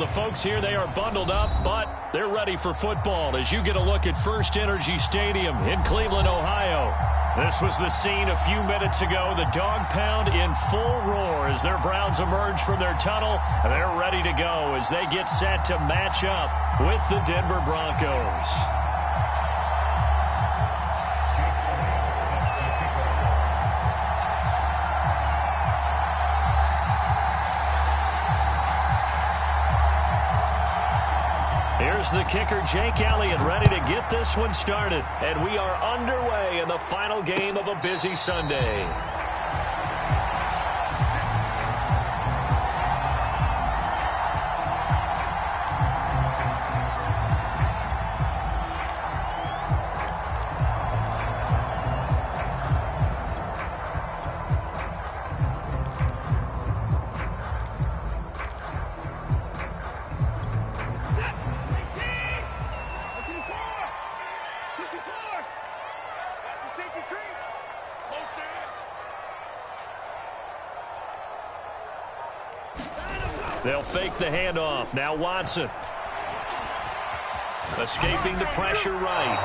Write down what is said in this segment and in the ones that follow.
the folks here, they are bundled up, but they're ready for football as you get a look at First Energy Stadium in Cleveland, Ohio. This was the scene a few minutes ago. The dog pound in full roar as their Browns emerge from their tunnel. They're ready to go as they get set to match up with the Denver Broncos. Here's the kicker, Jake Elliott, ready to get this one started. And we are underway in the final game of a busy Sunday. They'll fake the handoff. Now Watson. Escaping the pressure right.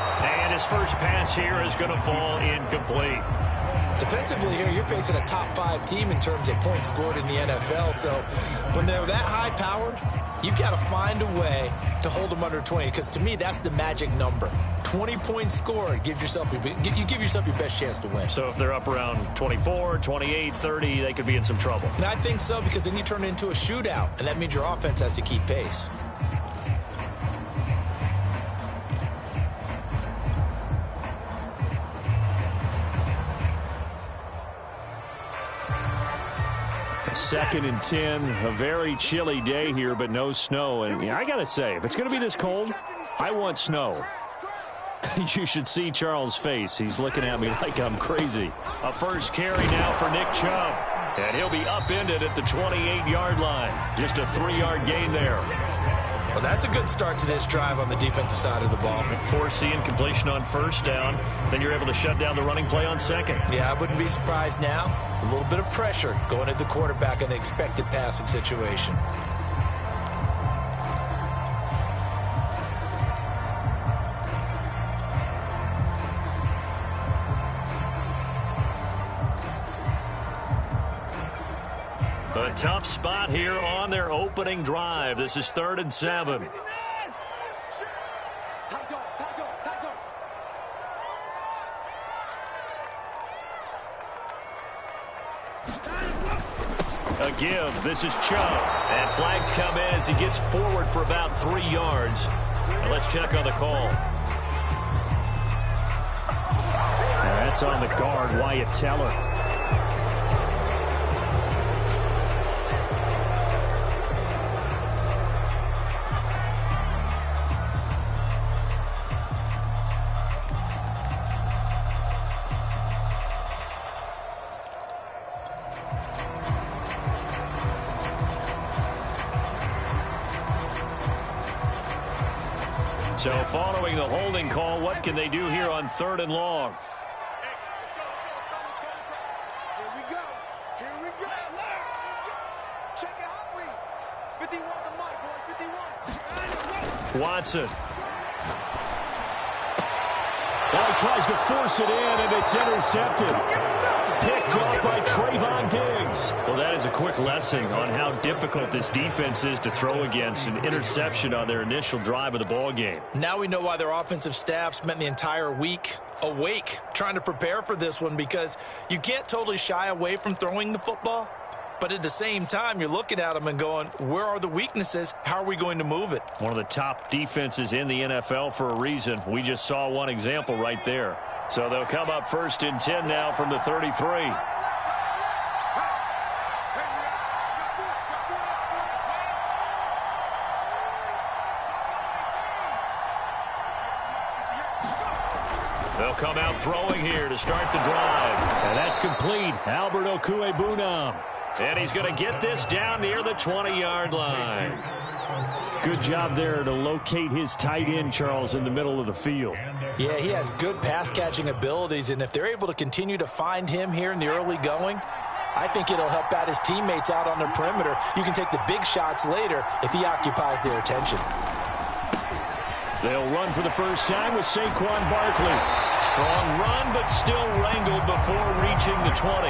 And his first pass here is going to fall incomplete. Defensively here, you're facing a top 5 team in terms of points scored in the NFL. So when they're that high-powered, you've got to find a way to hold them under 20. Because to me, that's the magic number. 20 points scored, you give yourself your best chance to win. So if they're up around 24, 28, 30, they could be in some trouble. I think so, because then you turn it into a shootout, and that means your offense has to keep pace. Second and 10, a very chilly day here, but no snow. And I got to say, if it's going to be this cold, I want snow. You should see Charles' face. He's looking at me like I'm crazy. A first carry now for Nick Chubb. And he'll be upended at the 28-yard line. Just a 3-yard gain there. Well, that's a good start to this drive on the defensive side of the ball. Foreseeing completion on first down. Then you're able to shut down the running play on second. Yeah, I wouldn't be surprised now. A little bit of pressure going at the quarterback in the expected passing situation. A tough spot here on their opening drive. This is 3rd and 7. A give. This is Chubb. And flags come in as he gets forward for about 3 yards. Now let's check on the call. That's on the guard, Wyatt Teller. So following the holding call, what can they do here on 3rd and long? Here we go. Here we go. Check it out, read. 51 to Mike, boy. 51. Watson. Well, he tries to force it in, and it's intercepted. Pick dropped by Trayvon Diggs. Well, that is a quick lesson on how difficult this defense is to throw against. An interception on their initial drive of the ball game. Now we know why their offensive staff spent the entire week awake trying to prepare for this one, because you can't totally shy away from throwing the football. But at the same time, you're looking at them and going, where are the weaknesses? How are we going to move it? One of the top defenses in the NFL for a reason. We just saw one example right there. So they'll come up 1st and 10 now from the 33. They'll come out throwing here to start the drive. And that's complete. Albert Okwuegbunam. And he's going to get this down near the 20-yard line. Good job there to locate his tight end, Charles, in the middle of the field. Yeah, he has good pass-catching abilities, and if they're able to continue to find him here in the early going, I think it'll help out his teammates out on the perimeter. You can take the big shots later if he occupies their attention. They'll run for the first time with Saquon Barkley. Strong run, but still wrangled before reaching the 20.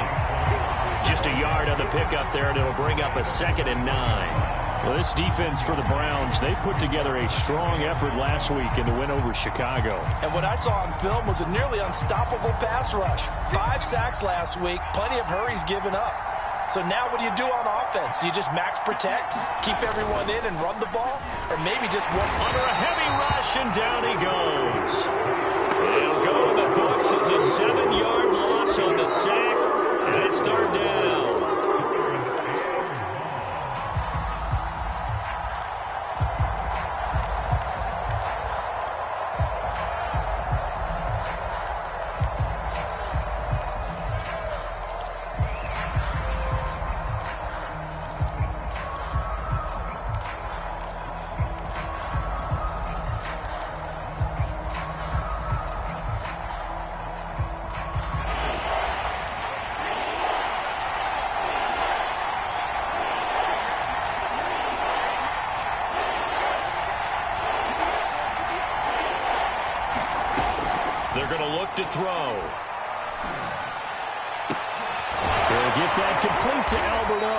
Just a yard on the pickup there, and it'll bring up a 2nd and 9. Well, this defense for the Browns, they put together a strong effort last week in the win over Chicago. And what I saw on film was a nearly unstoppable pass rush. 5 sacks last week, plenty of hurries given up. So now what do you do on offense? You just max protect, keep everyone in and run the ball, or maybe just work under a heavy rush, and down he goes. It'll go in the books as a 7-yard loss on the sack, and it's third down. They're going to look to throw. They'll get that complete to Alberto.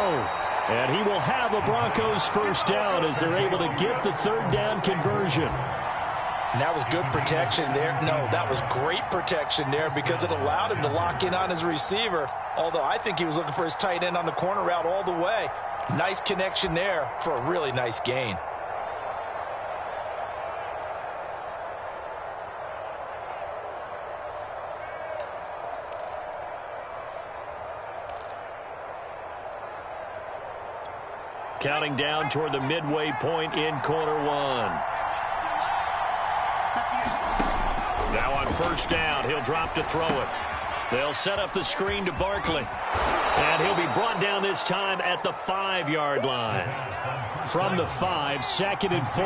And he will have a Broncos first down as they're able to get the third down conversion. And that was good protection there. No, that was great protection there because it allowed him to lock in on his receiver. Although I think he was looking for his tight end on the corner route all the way. Nice connection there for a really nice gain. Counting down toward the midway point in quarter 1. Now on first down, he'll drop to throw it. They'll set up the screen to Barkley. And he'll be brought down this time at the 5-yard line. From the 5, 2nd and 4.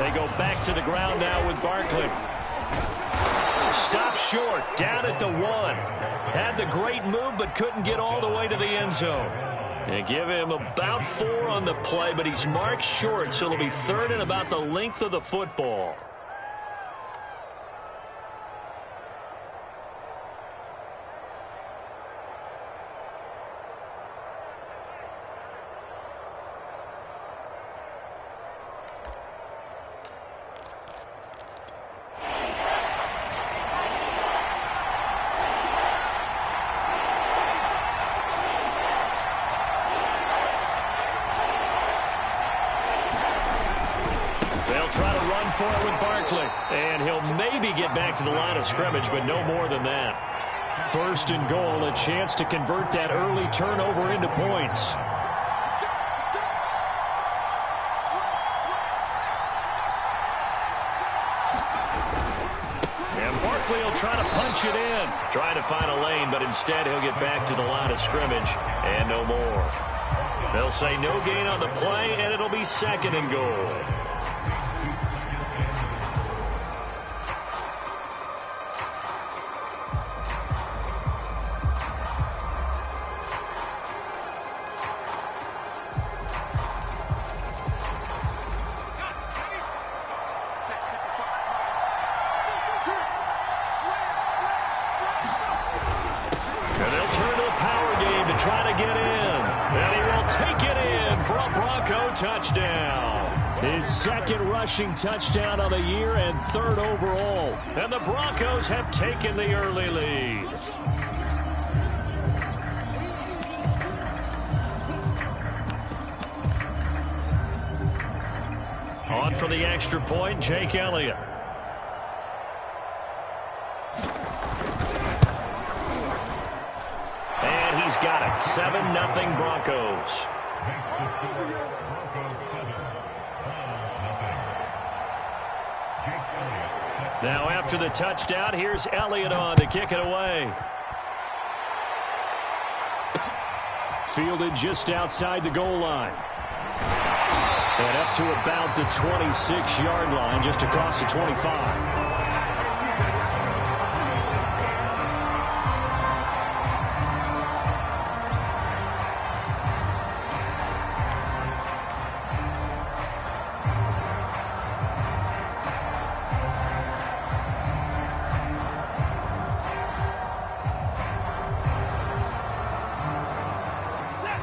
They go back to the ground now with Barkley. Stopped short, down at the 1. Had the great move, but couldn't get all the way to the end zone. They give him about 4 on the play, but he's marked short, so it'll be 3rd and about the length of the football. Try to run for it with Barkley. And he'll maybe get back to the line of scrimmage, but no more than that. 1st and goal, a chance to convert that early turnover into points. And Barkley will try to punch it in. Trying to find a lane, but instead he'll get back to the line of scrimmage. And no more. They'll say no gain on the play, and it'll be 2nd and goal. Try to get in, and he will take it in for a Bronco touchdown. His 2nd rushing touchdown of the year and 3rd overall. And the Broncos have taken the early lead. On for the extra point, Jake Elliott. He's got it. 7-0 Broncos. Now after the touchdown, here's Elliott on to kick it away. Fielded just outside the goal line. And up to about the 26-yard line, just across the 25.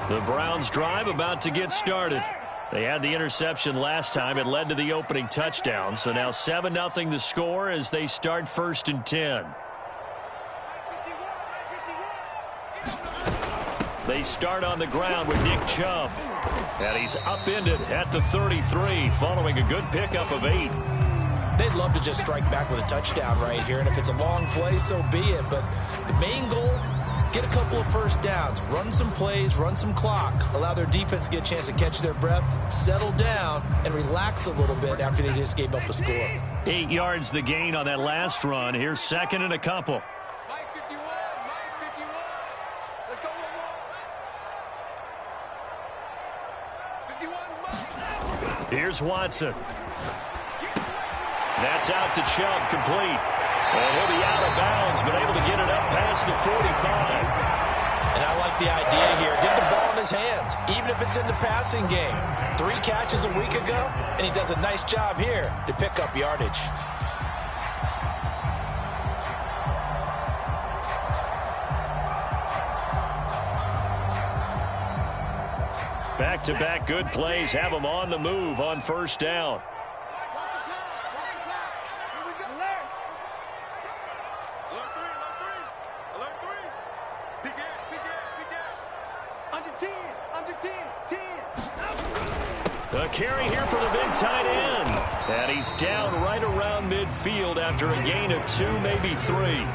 The Browns drive about to get started. They had the interception last time. It led to the opening touchdown. So now 7-0 the score as they start 1st and 10. They start on the ground with Nick Chubb. And he's upended at the 33 following a good pickup of 8. They'd love to just strike back with a touchdown right here. And if it's a long play, so be it. But the main goal, get a couple of first downs, run some plays, run some clock, allow their defense to get a chance to catch their breath, settle down, and relax a little bit after they just gave up a score. 8 yards the gain on that last run. Here's 2nd and a couple. Mike 51, Mike 51. Let's go one more. 51, Mike. Here's Watson. That's out to Chubb, complete. And he'll be out of bounds, but able to get it up past the 45. And I like the idea here. Get the ball in his hands, even if it's in the passing game. 3 catches a week ago, and he does a nice job here to pick up yardage. Back-to-back good plays have them on the move on 1st down. A carry here for the big tight end. And he's down right around midfield after a gain of 2, maybe 3.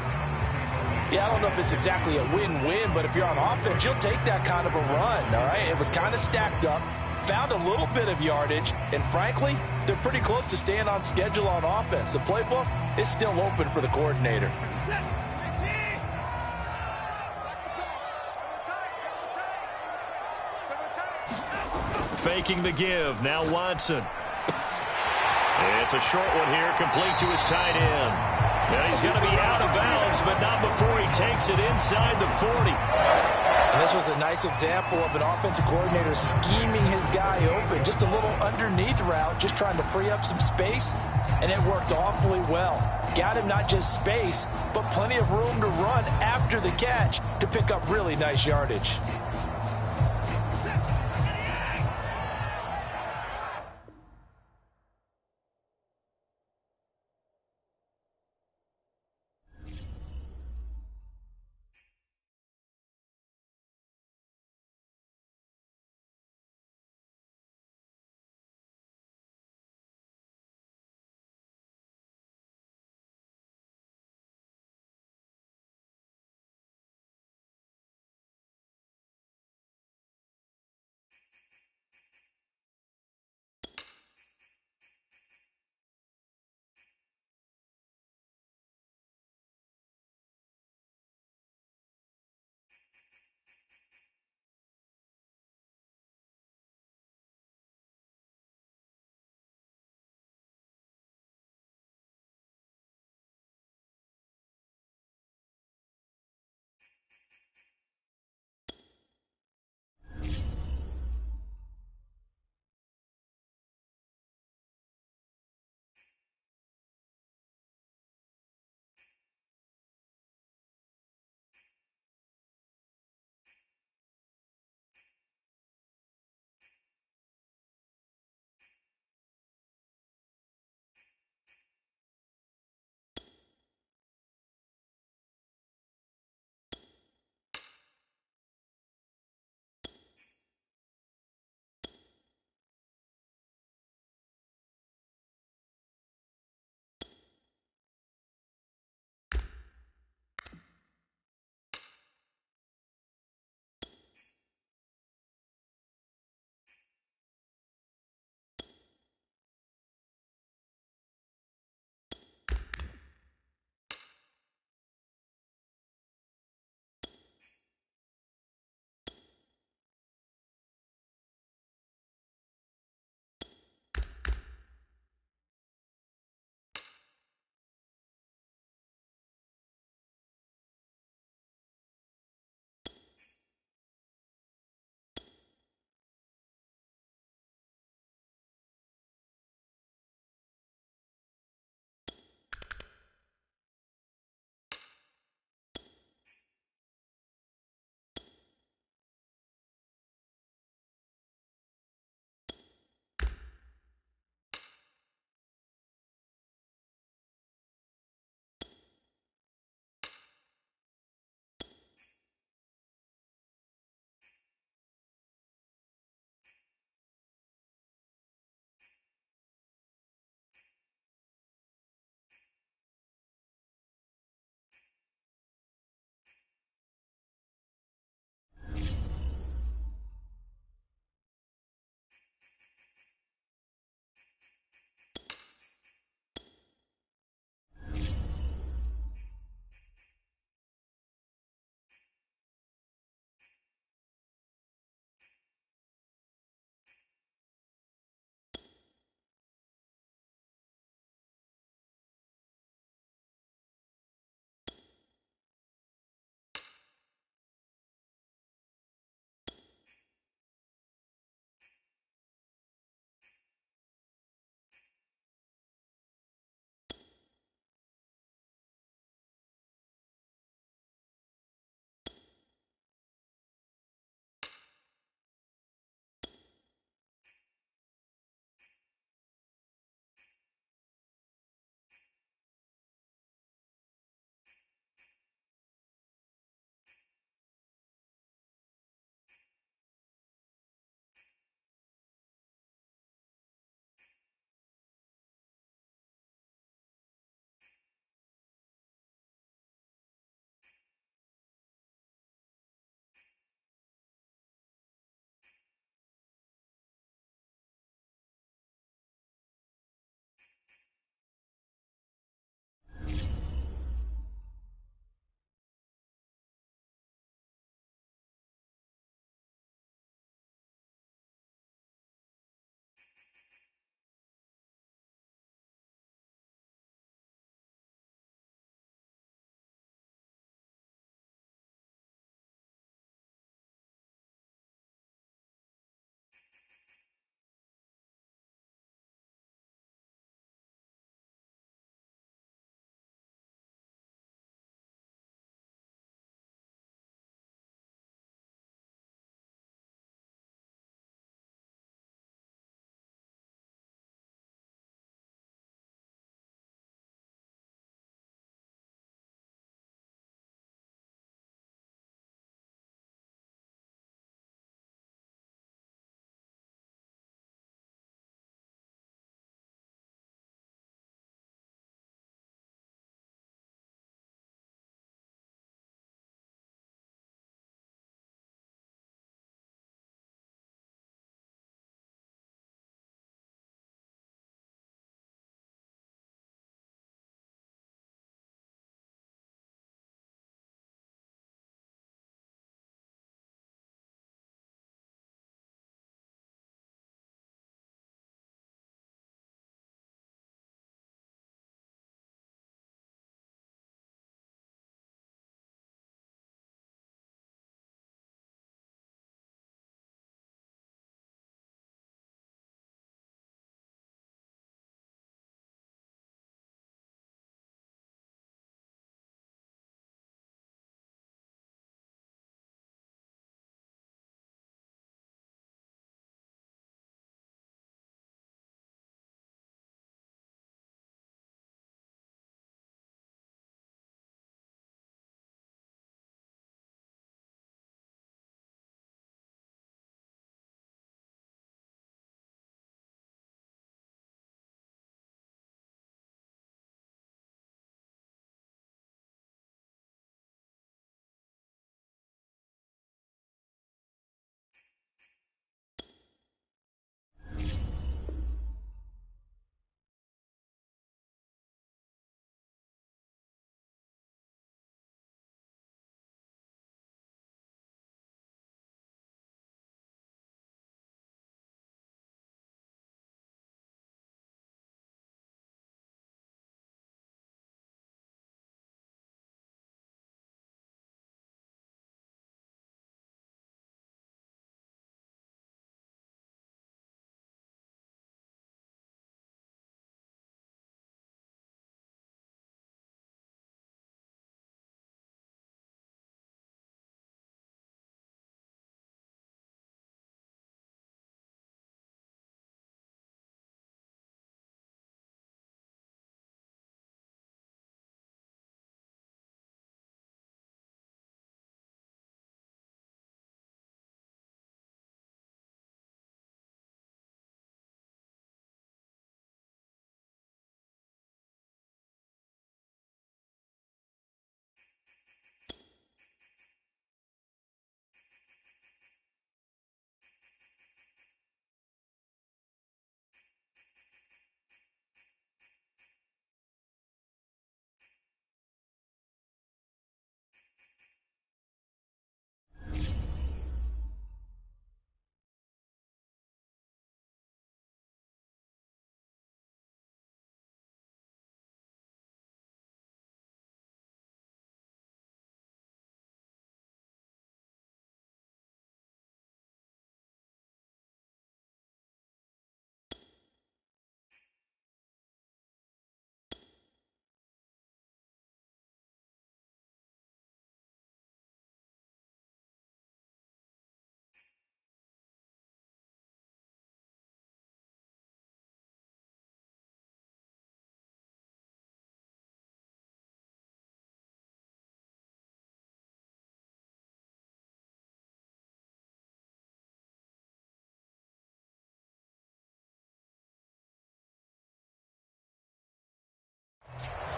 Yeah, I don't know if it's exactly a win-win, but if you're on offense, you'll take that kind of a run, all right? It was kind of stacked up, found a little bit of yardage, and frankly, they're pretty close to staying on schedule on offense. The playbook is still open for the coordinator. Faking the give. Now Watson. It's a short one here, complete to his tight end. And he's going to be out of bounds, but not before he takes it inside the 40. And this was a nice example of an offensive coordinator scheming his guy open. Just a little underneath route, just trying to free up some space, and it worked awfully well. Got him not just space, but plenty of room to run after the catch to pick up really nice yardage.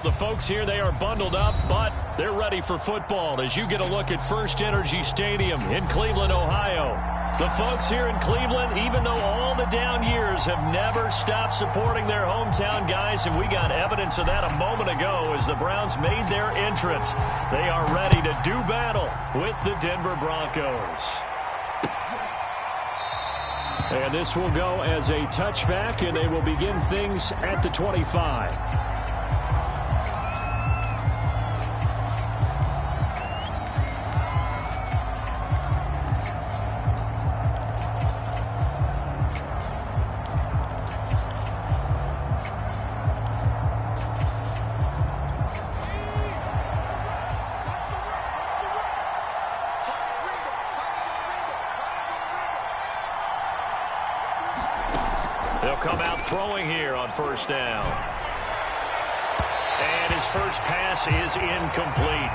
The folks here, they are bundled up, but they're ready for football as you get a look at First Energy Stadium in Cleveland, Ohio. The folks here in Cleveland, even though all the down years, have never stopped supporting their hometown guys, and we got evidence of that a moment ago as the Browns made their entrance. They are ready to do battle with the Denver Broncos. And this will go as a touchback, and they will begin things at the 25. They'll come out throwing here on first down. And his first pass is incomplete.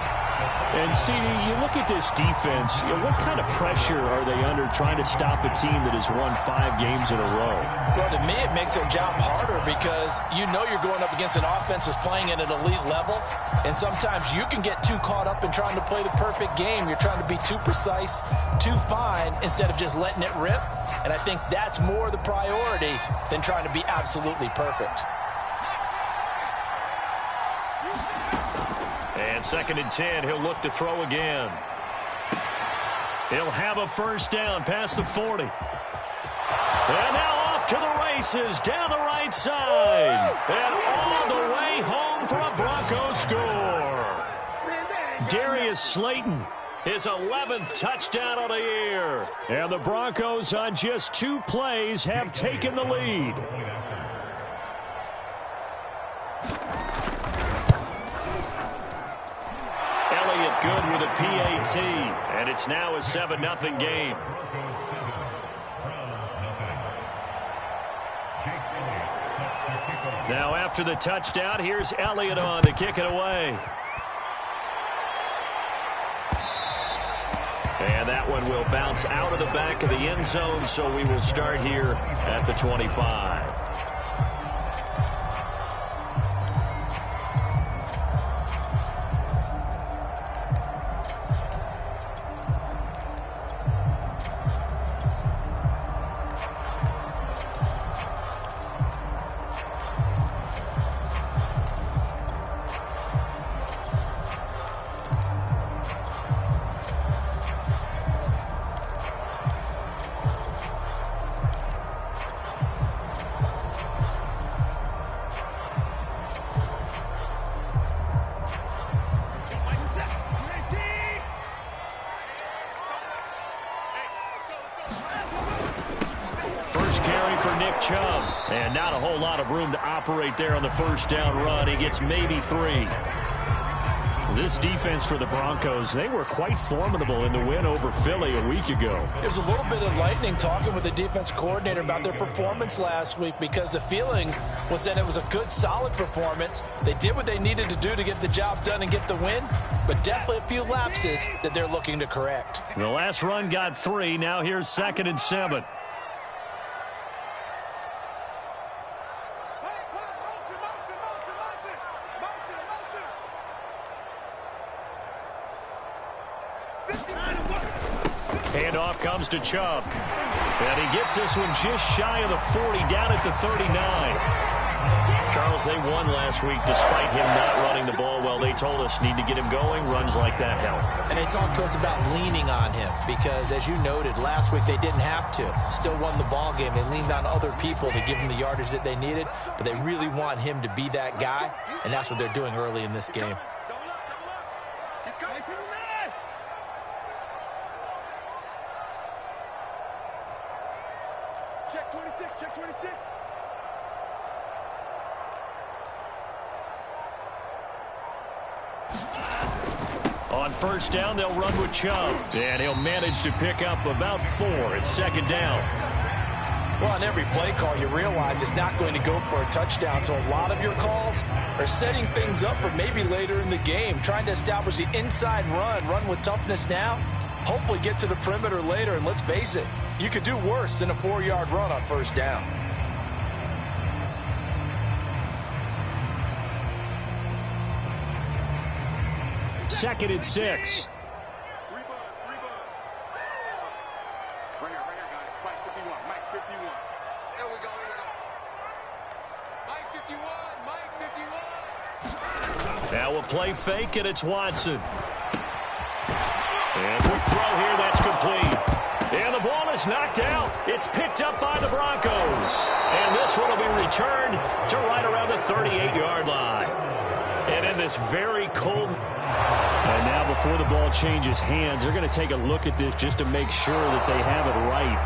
And, CD, you look at this defense, what kind of pressure are they under trying to stop a team that has won 5 games in a row? Well, to me, it makes their job harder because you know you're going up against an offense that's playing at an elite level, and sometimes you can get too caught up in trying to play the perfect game. You're trying to be too precise, too fine, instead of just letting it rip, and I think that's more the priority than trying to be absolutely perfect. And 2nd and 10, he'll look to throw again. He'll have a first down past the 40. And now off to the races down the right side. And all the way home for a Broncos score. Darius Slayton, his 11th touchdown of the year. And the Broncos on just 2 plays have taken the lead. Good with a PAT, and it's now a 7-0 game. Now after the touchdown, here's Elliott on to kick it away. And that one will bounce out of the back of the end zone, so we will start here at the 25. Chubb, and not a whole lot of room to operate there on the first down run. He gets maybe 3. This defense for the Broncos, they were quite formidable in the win over Philly a week ago. It was a little bit enlightening talking with the defense coordinator about their performance last week because the feeling was that it was a good, solid performance. They did what they needed to do to get the job done and get the win, but definitely a few lapses that they're looking to correct. The last run got 3. Now here's 2nd and 7. Handoff comes to Chubb. And he gets this one just shy of the 40, down at the 39. Charles, they won last week despite him not running the ball well. They told us need to get him going. Runs like that help. And they talked to us about leaning on him because, as you noted, last week they didn't have to. Still won the ball game. They leaned on other people to give them the yardage that they needed, but they really want him to be that guy, and that's what they're doing early in this game. Check 26, check 26. On first down, they'll run with Chubb. And he'll manage to pick up about 4. It's 2nd down. Well, on every play call, you realize it's not going to go for a touchdown. So a lot of your calls are setting things up for maybe later in the game, trying to establish the inside run with toughness now, hopefully get to the perimeter later. And let's face it, you could do worse than a 4-yard run on first down. 2nd and 6. Right here, guys. Mike 51. Mike 51. There we go. Mike 51. Now a play fake, and it's Watson. And quick throw here, that's complete. And the ball is knocked out. It's picked up by the Broncos. And this one will be returned to right around the 38-yard line. And in this very cold... And now before the ball changes hands, they're going to take a look at this just to make sure that they have it right.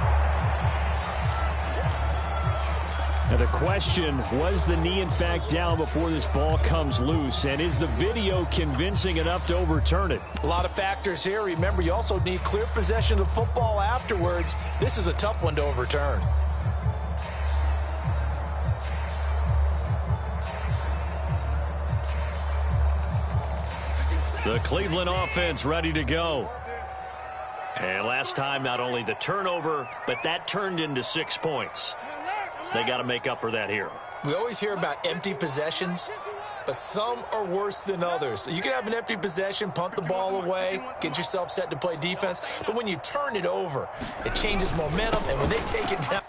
Now the question, was the knee in fact down before this ball comes loose? And is the video convincing enough to overturn it? A lot of factors here. Remember, you also need clear possession of the football afterwards. This is a tough one to overturn. The Cleveland offense ready to go. And last time, not only the turnover, but that turned into 6 points. They got to make up for that here. We always hear about empty possessions, but some are worse than others. You can have an empty possession, punt the ball away, get yourself set to play defense, but when you turn it over, it changes momentum, and when they take it down,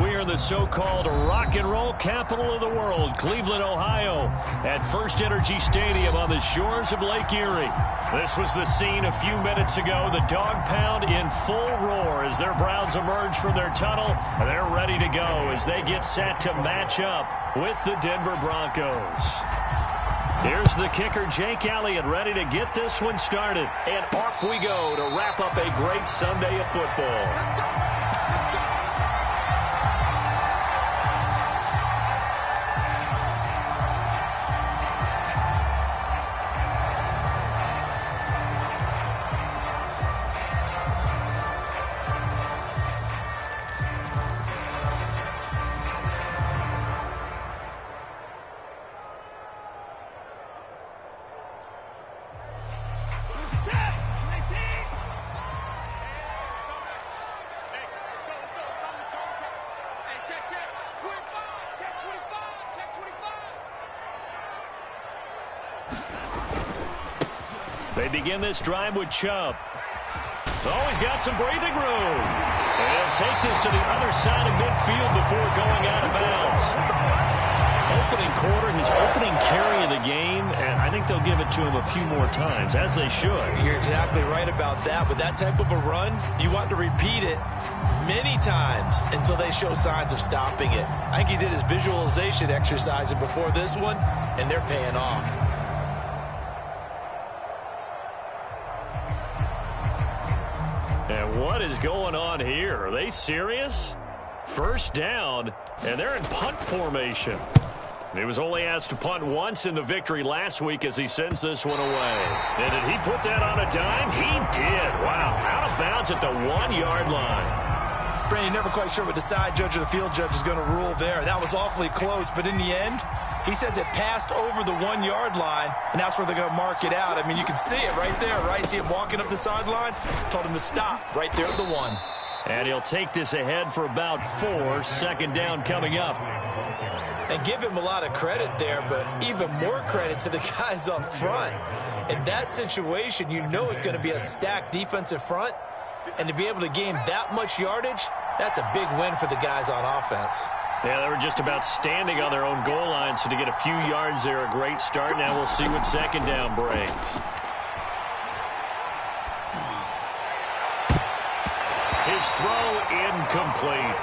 We are in the so-called rock and roll capital of the world, Cleveland, Ohio, at First Energy Stadium on the shores of Lake Erie. This was the scene a few minutes ago. The dog pound in full roar as their Browns emerge from their tunnel, and they're ready to go as they get set to match up with the Denver Broncos. Here's the kicker, Jake Elliott, ready to get this one started. And off we go to wrap up a great Sunday of football. They begin this drive with Chubb. Oh, he's got some breathing room. And he'll take this to the other side of midfield before going out of bounds. Opening quarter, his opening carry of the game, and I think they'll give it to him a few more times, as they should. You're exactly right about that. With that type of a run, you want to repeat it many times until they show signs of stopping it. I think he did his visualization exercise before this one, and they're paying off. And what is going on here? Are they serious? First down, and they're in punt formation. He was only asked to punt once in the victory last week as he sends this one away. And did he put that on a dime? He did. Wow, out of bounds at the 1-yard line. Brandon, you're never quite sure what the side judge or the field judge is going to rule there. That was awfully close, but in the end, he says it passed over the 1-yard line, and that's where they're going to mark it out. I mean, you can see it right there, right? See him walking up the sideline? Told him to stop right there at the 1. And he'll take this ahead for about 4. Second down coming up. And give him a lot of credit there, but even more credit to the guys up front. In that situation, you know it's going to be a stacked defensive front. And to be able to gain that much yardage, that's a big win for the guys on offense. Yeah, they were just about standing on their own goal line, so to get a few yards there, a great start. Now we'll see what second down brings. His throw incomplete.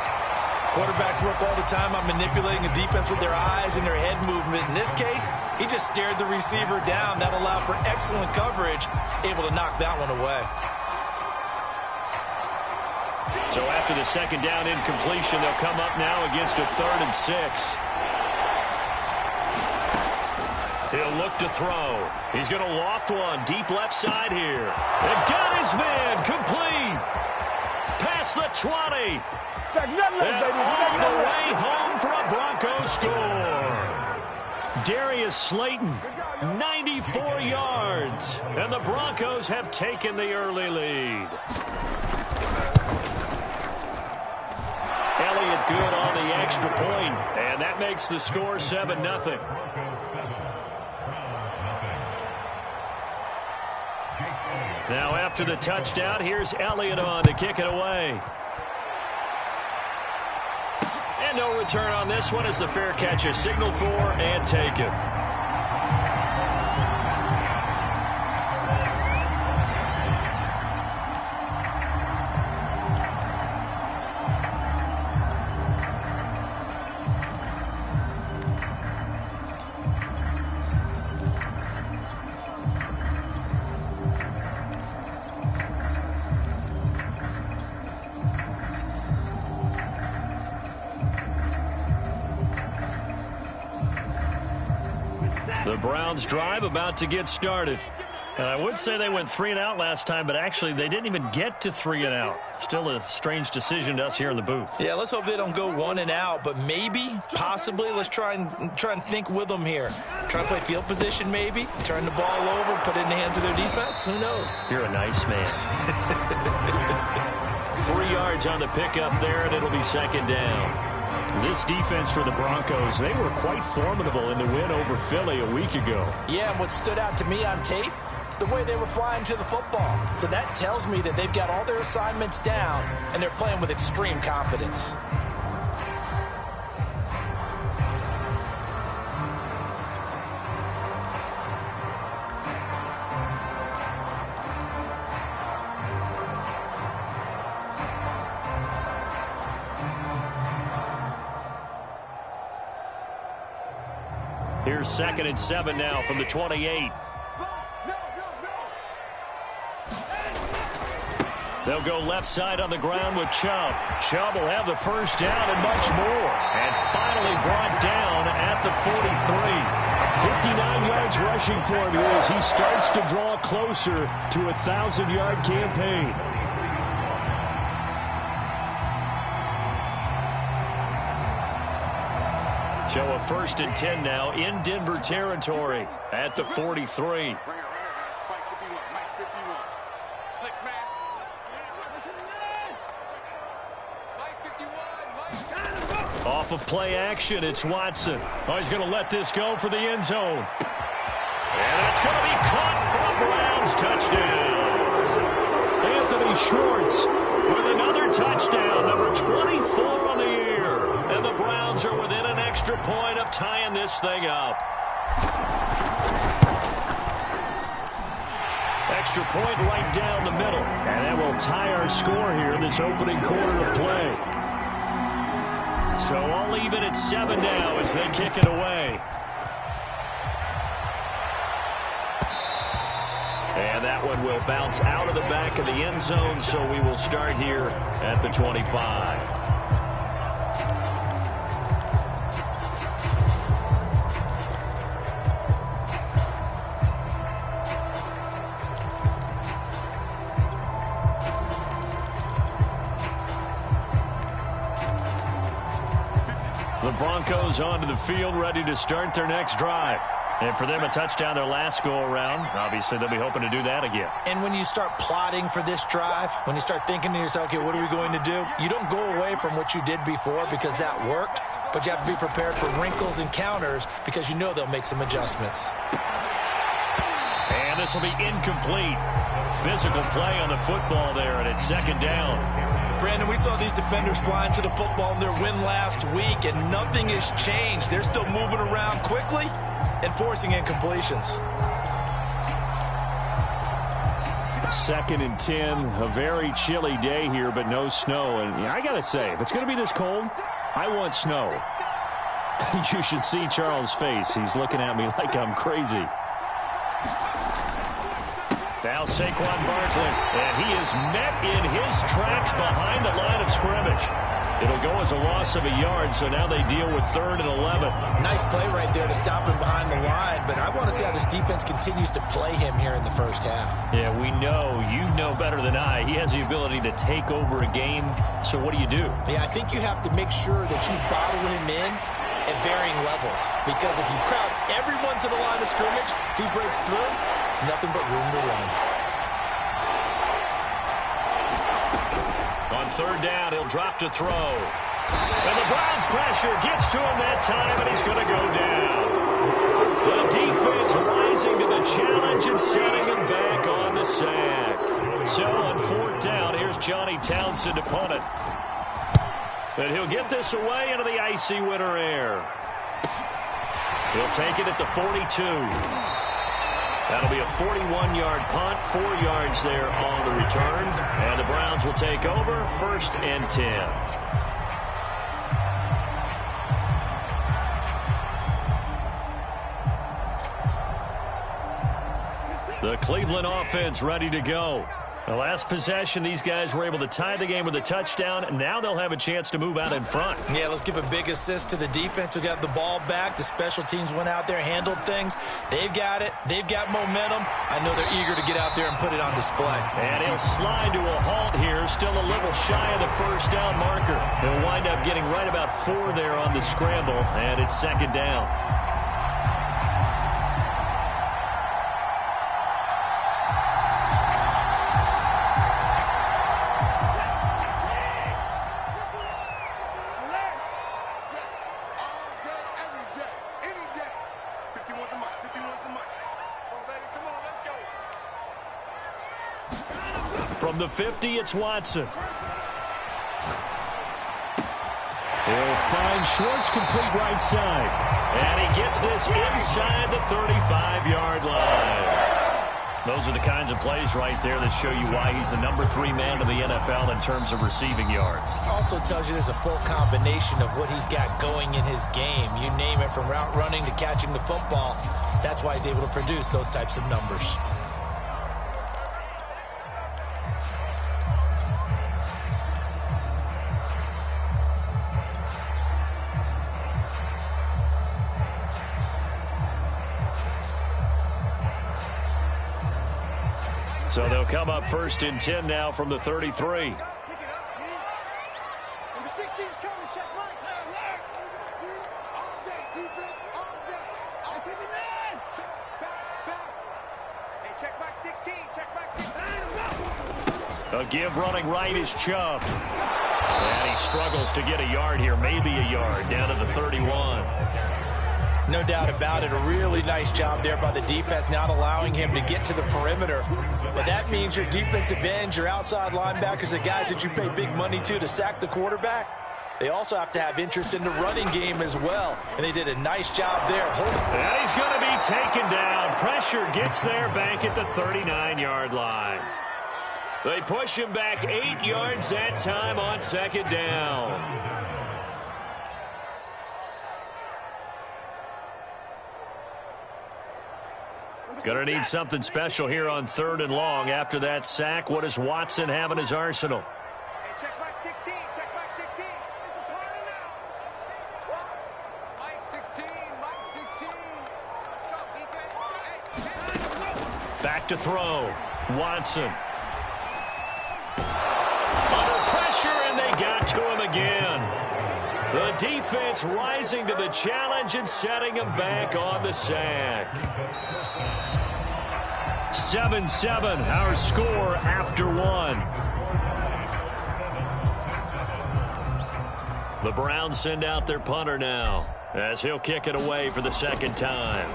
Quarterbacks work all the time on manipulating the defense with their eyes and their head movement. In this case, he just stared the receiver down. That allowed for excellent coverage, able to knock that one away. So after the second down incompletion, they'll come up now against a 3rd and 6. He'll look to throw. He's going to loft one deep left side here. And got his man complete. Past the 20. And all the way home for a Broncos score. Darius Slayton, 94 yards. And the Broncos have taken the early lead. Elliott good on the extra point, and that makes the score 7-0. Now after the touchdown, here's Elliott on to kick it away. And no return on this one as the fair catch is signaled for and taken. The Browns drive about to get started. And I would say they went 3 and out last time, but actually they didn't even get to 3 and out. Still a strange decision to us here in the booth. Yeah, let's hope they don't go 1 and out, but maybe, possibly, let's try and think with them here. Try to play field position maybe, turn the ball over, put it in the hands of their defense. Who knows? You're a nice man. 3 yards on the pickup there, and it'll be second down. This defense for the Broncos, they were quite formidable in the win over Philly a week ago. Yeah, and what stood out to me on tape, the way they were flying to the football. So that tells me that they've got all their assignments down, and they're playing with extreme confidence. Here's 2nd and 7 now from the 28. They'll go left side on the ground with Chubb. Chubb will have the first down and much more. And finally brought down at the 43. 59 yards rushing for him here as he starts to draw closer to a 1,000-yard campaign. So a 1st and 10 now in Denver territory at the 43. Off of play action, it's Watson. Oh, he's going to let this go for the end zone. And that's going to be caught for a Browns touchdown. Anthony Schwartz with another touchdown, number 24 on the year. And the Browns are within an extra point of tying this thing up. Extra point right down the middle. And that will tie our score here in this opening quarter of play. So all even at 7 now as they kick it away. And that one will bounce out of the back of the end zone, so we will start here at the 25. The Broncos onto the field, ready to start their next drive. And for them, a touchdown their last go-around. Obviously, they'll be hoping to do that again. And when you start plotting for this drive, when you start thinking to yourself, okay, what are we going to do? You don't go away from what you did before because that worked, but you have to be prepared for wrinkles and counters because you know they'll make some adjustments. And this will be incomplete. Physical play on the football there, and it's 2nd down. Brandon, we saw these defenders flying to the football in their win last week, and nothing has changed. They're still moving around quickly and forcing incompletions. 2nd and 10, a very chilly day here, but no snow. And I got to say, if it's going to be this cold, I want snow. You should see Charles' face. He's looking at me like I'm crazy. Now Saquon Barkley, and he is met in his tracks behind the line of scrimmage. It'll go as a loss of a yard, so now they deal with 3rd and 11. Nice play right there to stop him behind the line, but I want to see how this defense continues to play him here in the first half. Yeah, we know. You know better than I. He has the ability to take over a game, so what do you do? Yeah, I think you have to make sure that you bottle him in at varying levels, because if you crowd everyone to the line of scrimmage, if he breaks through, it's nothing but room to run. On 3rd down, he'll drop to throw. And the Browns pressure gets to him that time, and he's going to go down. The defense rising to the challenge and setting him back on the sack. So on 4th down, here's Johnny Townsend to punt it. And he'll get this away into the icy winter air. He'll take it at the 42. That'll be a 41-yard punt, 4 yards there on the return. And the Browns will take over, 1st and 10. The Cleveland offense ready to go. The last possession, these guys were able to tie the game with a touchdown. Now they'll have a chance to move out in front. Yeah, let's give a big assist to the defense who got the ball back. The special teams went out there, handled things. They've got it. They've got momentum. I know they're eager to get out there and put it on display. And he'll slide to a halt here. Still a little shy of the 1st down marker. He'll wind up getting right about 4 there on the scramble, and it's 2nd down. From the 50, it's Watson. He'll find Schwartz complete right side. And he gets this inside the 35-yard line. Those are the kinds of plays right there that show you why he's the #3 man in the NFL in terms of receiving yards. Also tells you there's a full combination of what he's got going in his game. You name it, from route running to catching the football. That's why he's able to produce those types of numbers. So they'll come up 1st and 10 now from the 33. Number 16's coming, check right. All day, defense, all day. All 50 man. Back. Hey, check back 16, check back 16. A give running right is Chubb. And he struggles to get a yard here, maybe a yard, down to the 31. No doubt about it. A really nice job there by the defense, not allowing him to get to the perimeter. But that means your defensive ends, your outside linebackers, the guys that you pay big money to sack the quarterback, they also have to have interest in the running game as well. And they did a nice job there. And he's going to be taken down. Pressure gets there back at the 39-yard line. They push him back 8 yards that time on 2nd down. Going to need something special here on 3rd and long. After that sack, what does Watson have in his arsenal? Hey, check back 16, check back 16. It's a party now. Mike 16, Mike 16. Let's go, defense. Hey, back to throw. Watson. Under pressure, and they got to him again. The defense rising to the challenge and setting him back on the sack. 7-7, our score after 1. The Browns send out their punter now, as he'll kick it away for the 2nd time.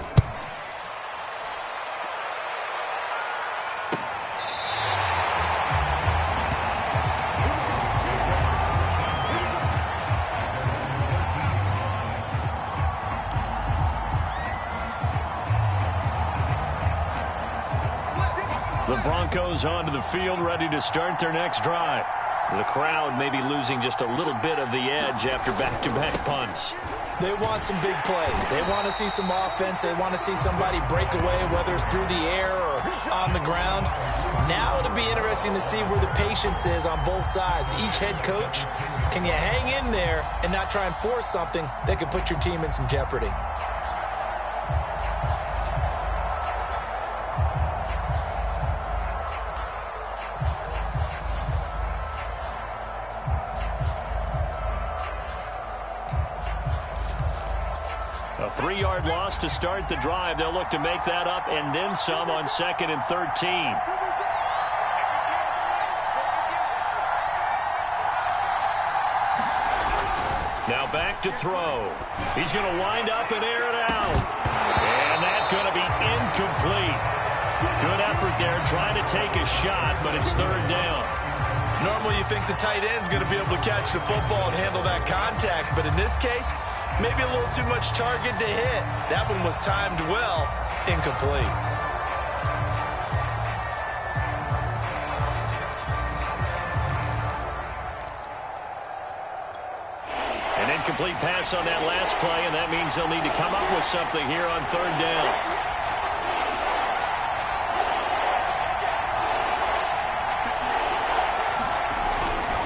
The Broncos onto the field, ready to start their next drive. The crowd may be losing just a little bit of the edge after back-to-back punts. They want some big plays. They want to see some offense. They want to see somebody break away, whether it's through the air or on the ground. Now it'll be interesting to see where the patience is on both sides. Each head coach, can you hang in there and not try and force something that could put your team in some jeopardy? A 3-yard loss to start the drive. They'll look to make that up and then some on 2nd and 13. Now back to throw. He's going to wind up and air it out. And that's going to be incomplete. Good effort there trying to take a shot, but it's 3rd down. Normally you think the tight end's going to be able to catch the football and handle that contact, but in this case, maybe a little too much target to hit. That one was timed well, incomplete. An incomplete pass on that last play, and that means they'll need to come up with something here on 3rd down.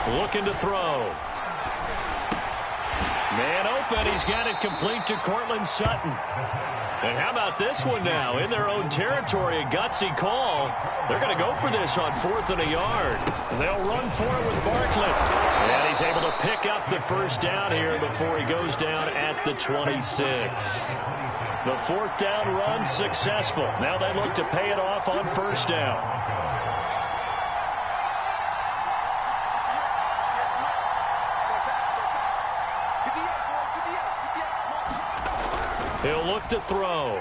Looking to throw. Man open. He's got it complete to Cortland Sutton. And how about this one now? In their own territory, a gutsy call. They're going to go for this on 4th and a yard. They'll run for it with Barkley. And he's able to pick up the 1st down here before he goes down at the 26. The 4th down run successful. Now they look to pay it off on 1st down. He'll look to throw.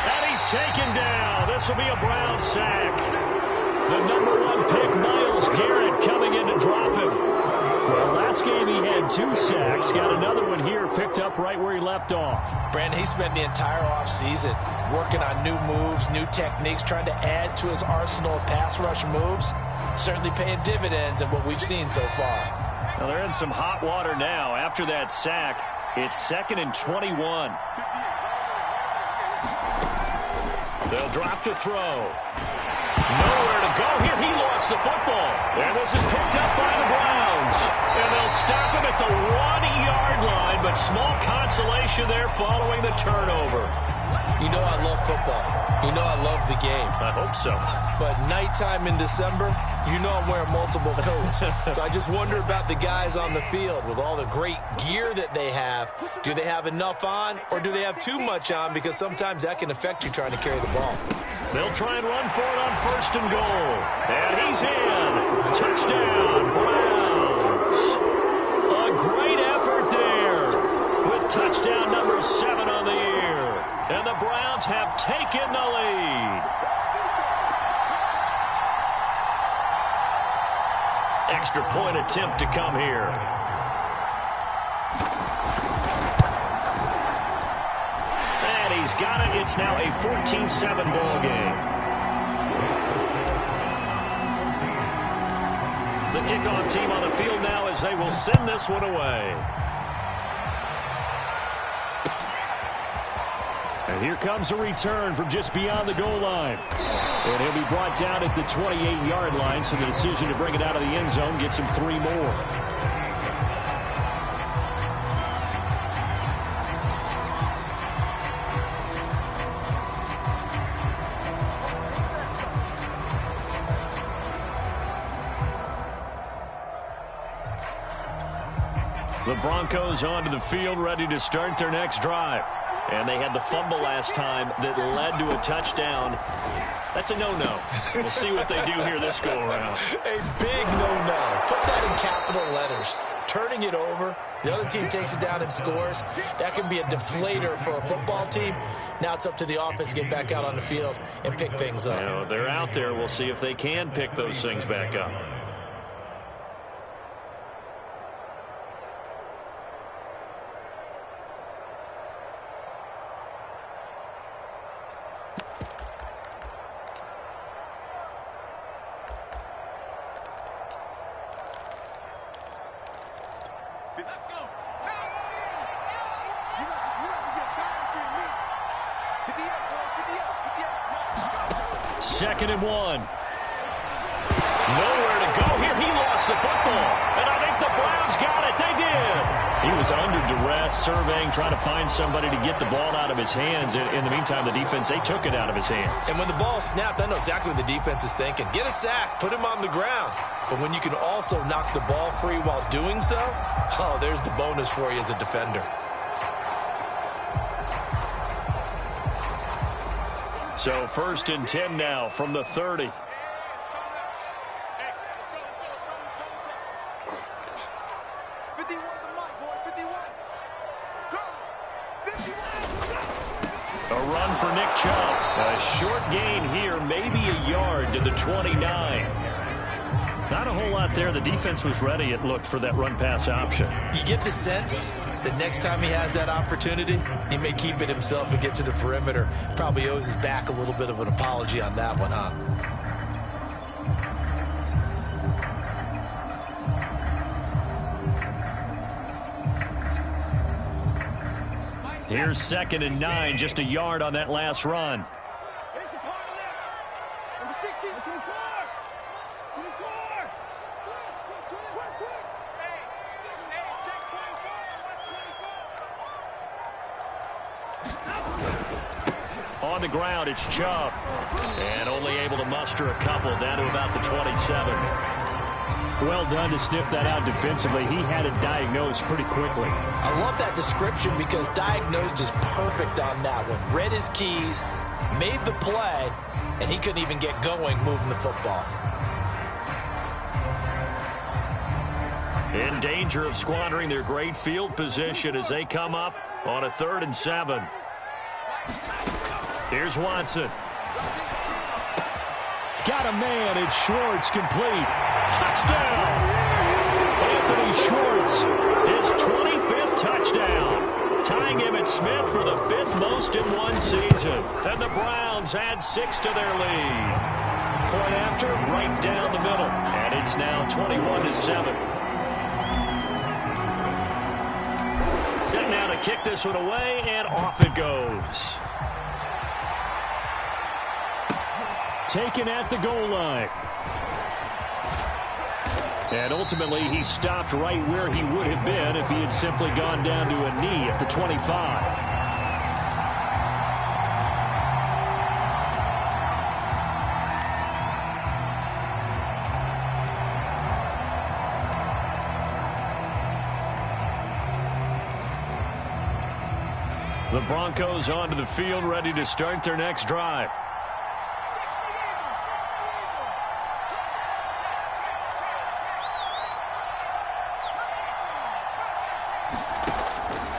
And he's taken down. This will be a Brown sack. The #1 pick, Myles Garrett, coming in to drop him. Well, last game he had 2 sacks. Got another one here picked up right where he left off. Brandon, he spent the entire offseason working on new moves, new techniques, trying to add to his arsenal of pass rush moves. Certainly paying dividends in what we've seen so far. Well, they're in some hot water now. After that sack, it's 2nd and 21. They'll drop to throw. Nowhere to go here. He lost the football. And this is picked up by the Browns. And they'll stop him at the 1-yard line, but small consolation there following the turnover. You know I love football. You know I love the game. I hope so. But nighttime in December, you know I'm wearing multiple coats. So I just wonder about the guys on the field with all the great gear that they have. Do they have enough on, or do they have too much on? Because sometimes that can affect you trying to carry the ball. They'll try and run for it on 1st and goal. And he's in. Touchdown, Browns. A great effort there with touchdown number 7 on the year. And the Browns have taken the lead. Extra point attempt to come here. And he's got it. It's now a 14-7 ball game. The kickoff team on the field now as they will send this one away. And here comes a return from just beyond the goal line. And he'll be brought down at the 28-yard line, so the decision to bring it out of the end zone gets him 3 more. The Broncos onto the field, ready to start their next drive. And they had the fumble last time that led to a touchdown. That's a no-no. We'll see what they do here this go-around. A big no-no. Put that in capital letters. Turning it over, the other team takes it down and scores. That can be a deflator for a football team. Now it's up to the offense to get back out on the field and pick things up. You know, they're out there. We'll see if they can pick those things back up. Second and 1. Nowhere to go here. He lost the football. And I think the Browns got it. They did. He was under duress, surveying, trying to find somebody to get the ball out of his hands. In the meantime, the defense, they took it out of his hands. And when the ball snapped, I know exactly what the defense is thinking. Get a sack. Put him on the ground. But when you can also knock the ball free while doing so, oh, there's the bonus for you as a defender. So 1st and 10 now from the 30. A run for Nick Chubb. A short gain here, maybe a yard to the 29. Not a whole lot there. The defense was ready, it looked, for that run-pass option. You get the sense that next time he has that opportunity, he may keep it himself and get to the perimeter. Probably owes his back a little bit of an apology on that one, huh? Here's 2nd and 9, just a yard on that last run. Number 16, 24. On the ground, it's Chubb. And only able to muster a couple down to about the 27. Well done to sniff that out defensively. He had it diagnosed pretty quickly. I love that description because diagnosed is perfect on that one. Read his keys, made the play, and he couldn't even get going moving the football. In danger of squandering their great field position as they come up on a 3rd and 7. Here's Watson. Got a man. It's Schwartz complete. Touchdown! Anthony Schwartz First in one season. And the Browns add 6 to their lead. Point after, right down the middle. And it's now 21-7. Set now to kick this one away, and off it goes. Taken at the goal line. And ultimately, he stopped right where he would have been if he had simply gone down to a knee at the 25. The Broncos onto the field, ready to start their next drive.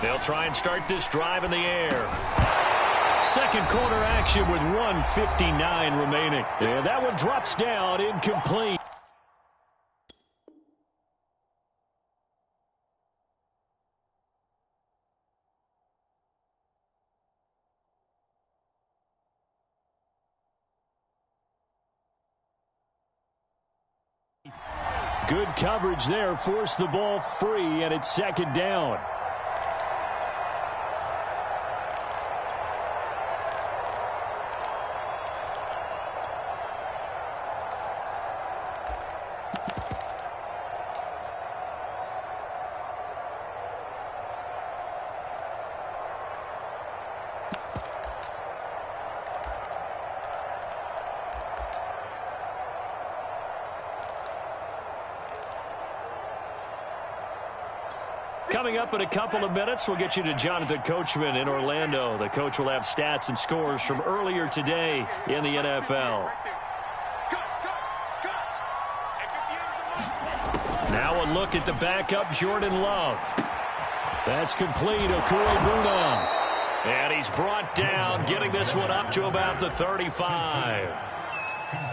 They'll try and start this drive in the air. Second quarter action with 1:59 remaining. And that one drops down, incomplete. Good coverage there, forced the ball free, and it's second down. Coming up in a couple of minutes, we'll get you to Jonathan Coachman in Orlando. The coach will have stats and scores from earlier today in the NFL. Now a look at the backup, Jordan Love. That's complete, Okui-Buna. And he's brought down, getting this one up to about the 35.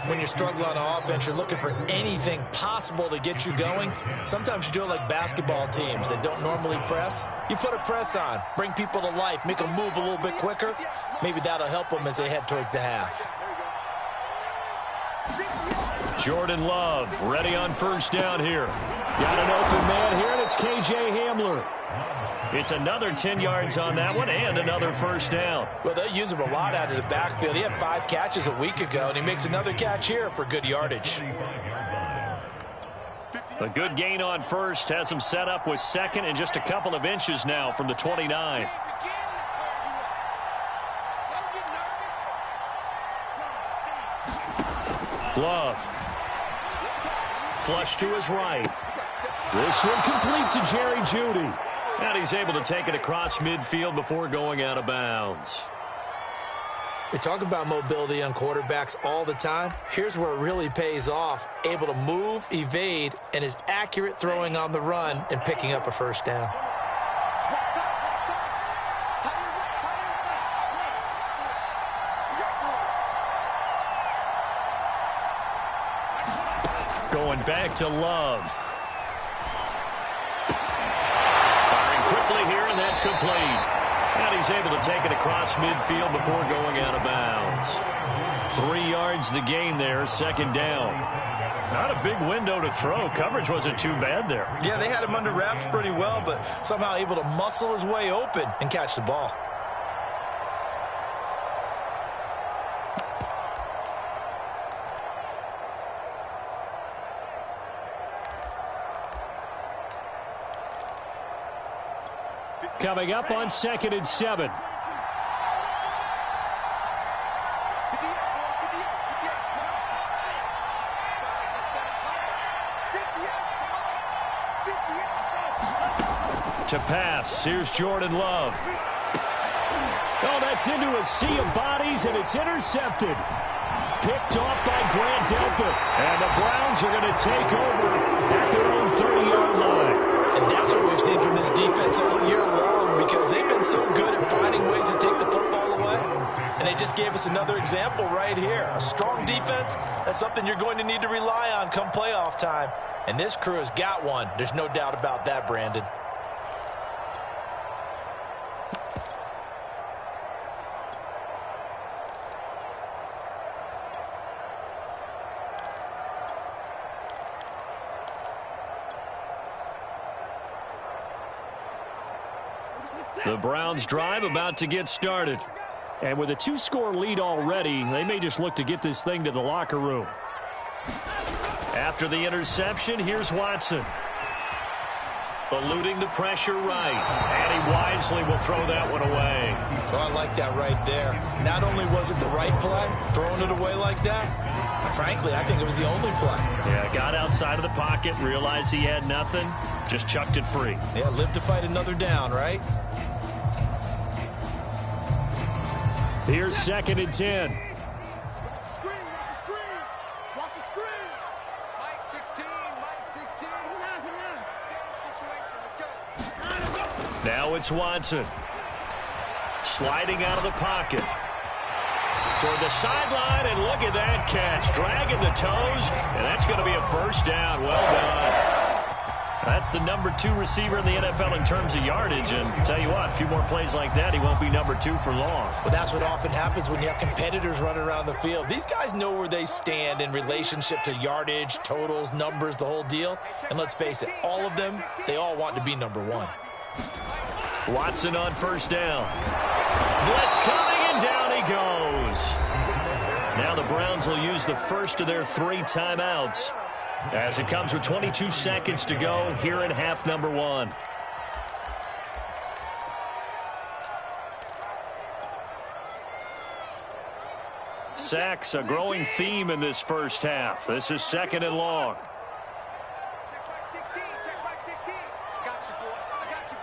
When you're struggling on offense, you're looking for anything possible to get you going. Sometimes you do it like basketball teams that don't normally press. You put a press on, bring people to life, make them move a little bit quicker. Maybe that'll help them as they head towards the half. Jordan Love ready on first down here. Got an open man here, and it's K.J. Hamler. It's another 10 yards on that one and another first down. Well, they use him a lot out of the backfield. He had 5 catches a week ago, and he makes another catch here for good yardage. A good gain on first has him set up with second and just a couple of inches now from the 29. Love. Flush to his right. This one complete to Jerry Jeudy. And he's able to take it across midfield before going out of bounds. They talk about mobility on quarterbacks all the time. Here's where it really pays off. Able to move, evade, and is accurate throwing on the run and picking up a first down. Going back to Love. Here, and that's complete. And he's able to take it across midfield before going out of bounds. 3 yards the gain there, second down. Not a big window to throw. Coverage wasn't too bad there. Yeah, they had him under wraps pretty well, but somehow able to muscle his way open and catch the ball. Coming up on 2nd and 7. To pass, here's Jordan Love. Oh, that's into a sea of bodies, and it's intercepted. Picked off by Grant Delpit. And the Browns are going to take over at their own 30-yard line. And that's what we've seen from this defense all year long, because they've been so good at finding ways to take the football away. And they just gave us another example right here. A strong defense, that's something you're going to need to rely on come playoff time. And this crew has got one. There's no doubt about that, Brandon. The Browns drive about to get started. And with a 2-score lead already, they may just look to get this thing to the locker room. After the interception, here's Watson. Eluding the pressure right. And he wisely will throw that one away. Oh, I like that right there. Not only was it the right play, throwing it away like that, frankly, I think it was the only play. Yeah, got outside of the pocket, realized he had nothing, just chucked it free. Yeah, live to fight another down, right? Here's 2nd and 10. Watch the screen. Mike 16, Mike 16. Situation, let's go. Now it's Watson. Sliding out of the pocket. Toward the sideline, and look at that catch. Dragging the toes, and that's going to be a first down. Well done. That's the number 2 receiver in the NFL in terms of yardage. And tell you what, a few more plays like that, he won't be number 2 for long. Well, that's what often happens when you have competitors running around the field. These guys know where they stand in relationship to yardage, totals, numbers, the whole deal. And let's face it, all of them, they all want to be number 1. Watson on first down. Blitz coming, and down he goes. Now the Browns will use the first of their 3 timeouts, as it comes with 22 seconds to go here in half number 1. Sacks, a growing theme in this first half. This is 2nd and long. Check Mike 16, check Mike 16. Got you, boy. I got you,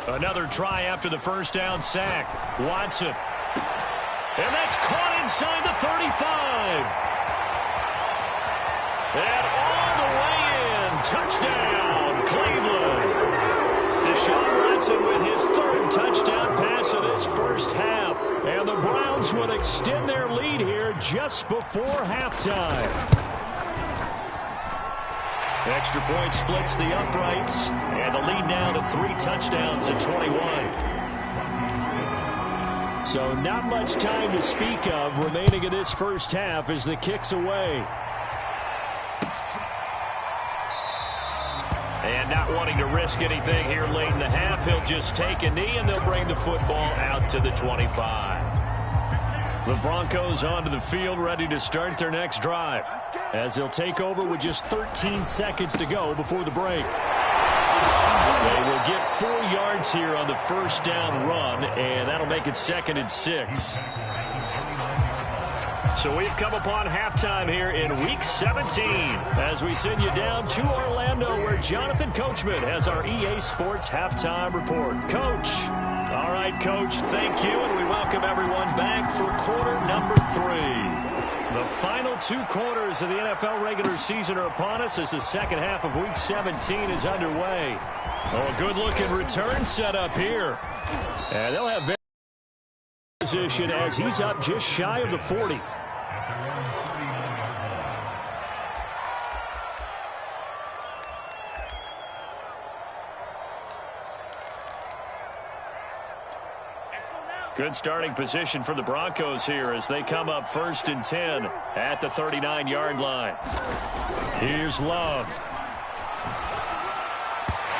boy. Another try after the first down sack. Watson. And that's caught inside the 35. And all the way in. Touchdown, Cleveland. Deshaun Watson with his 3rd touchdown pass of this first half. And the Browns would extend their lead here just before halftime. Extra point splits the uprights. And the lead now to 3 touchdowns at 21. So not much time to speak of remaining in this first half as the kick's away. And not wanting to risk anything here late in the half, he'll just take a knee and they'll bring the football out to the 25. The Broncos onto the field ready to start their next drive as they'll take over with just 13 seconds to go before the break. They will get 4 yards here on the first down run, and that'll make it 2nd and 6. So we've come upon halftime here in Week 17 as we send you down to Orlando where Jonathan Coachman has our EA Sports Halftime Report. Coach. All right, Coach, thank you, and we welcome everyone back for quarter number 3. The final 2 quarters of the NFL regular season are upon us as the second half of Week 17 is underway. Oh, a good-looking return set up here. And they'll have position as he's up just shy of the 40. Good starting position for the Broncos here as they come up 1st and 10 at the 39-yard line. Here's Love.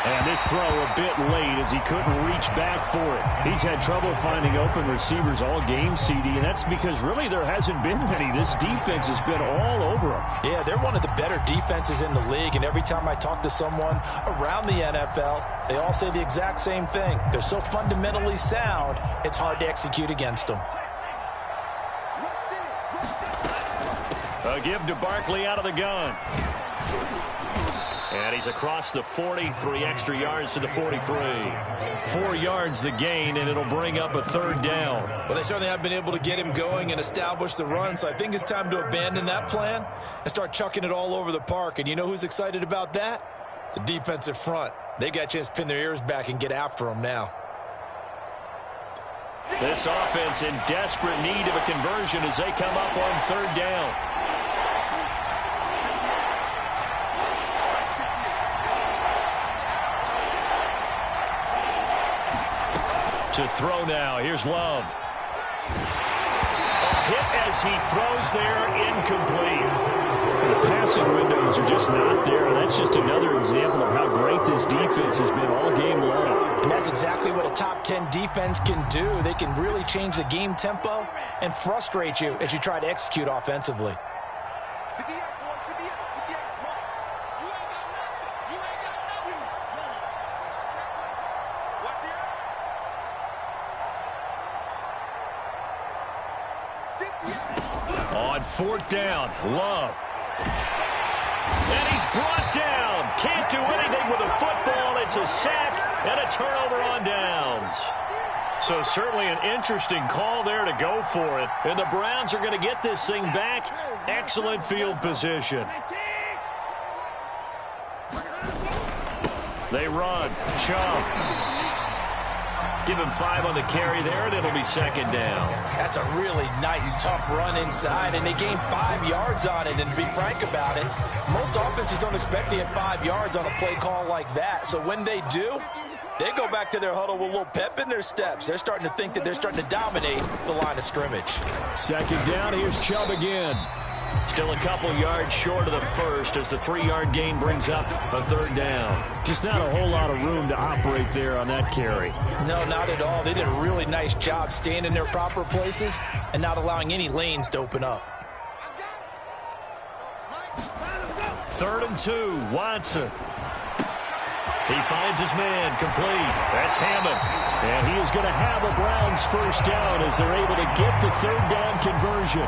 And this throw a bit late as he couldn't reach back for it. He's had trouble finding open receivers all game, CD, and that's because really there hasn't been many. This defense has been all over them. Yeah, they're one of the better defenses in the league, and every time I talk to someone around the NFL, they all say the exact same thing. They're so fundamentally sound, it's hard to execute against them. A give to Barkley out of the gun. And he's across the 40, 3 extra yards to the 43. 4 yards the gain, and it'll bring up a 3rd down. Well, they certainly have been able to get him going and establish the run, so I think it's time to abandon that plan and start chucking it all over the park. And you know who's excited about that? The defensive front. They got a chance to pin their ears back and get after him now. This offense in desperate need of a conversion as they come up on 3rd down. To throw now. Here's Love. A hit as he throws there, incomplete. The pass passing windows are just not there. And that's just another example of how great this defense has been all game long. And that's exactly what a top 10 defense can do. They can really change the game tempo and frustrate you as you try to execute offensively. On fourth down, Love. And he's brought down. Can't do anything with a football. It's a sack and a turnover on downs. So certainly an interesting call there to go for it. And the Browns are going to get this thing back. Excellent field position. They run. Chubb. Give him 5 on the carry there, and it'll be second down. That's a really nice, tough run inside, and they gained 5 yards on it. And to be frank about it, most offenses don't expect to get 5 yards on a play call like that. So when they do, they go back to their huddle with a little pep in their steps. They're starting to think that they're starting to dominate the line of scrimmage. Second down, here's Chubb again. Still a couple yards short of the first as the 3-yard gain brings up a third down. Just not a whole lot of room to operate there on that carry. No, not at all. They did a really nice job staying in their proper places and not allowing any lanes to open up. 3rd and 2, Watson. He finds his man, complete. That's Hammond. And he is going to have a Browns first down as they're able to get the 3rd down conversion.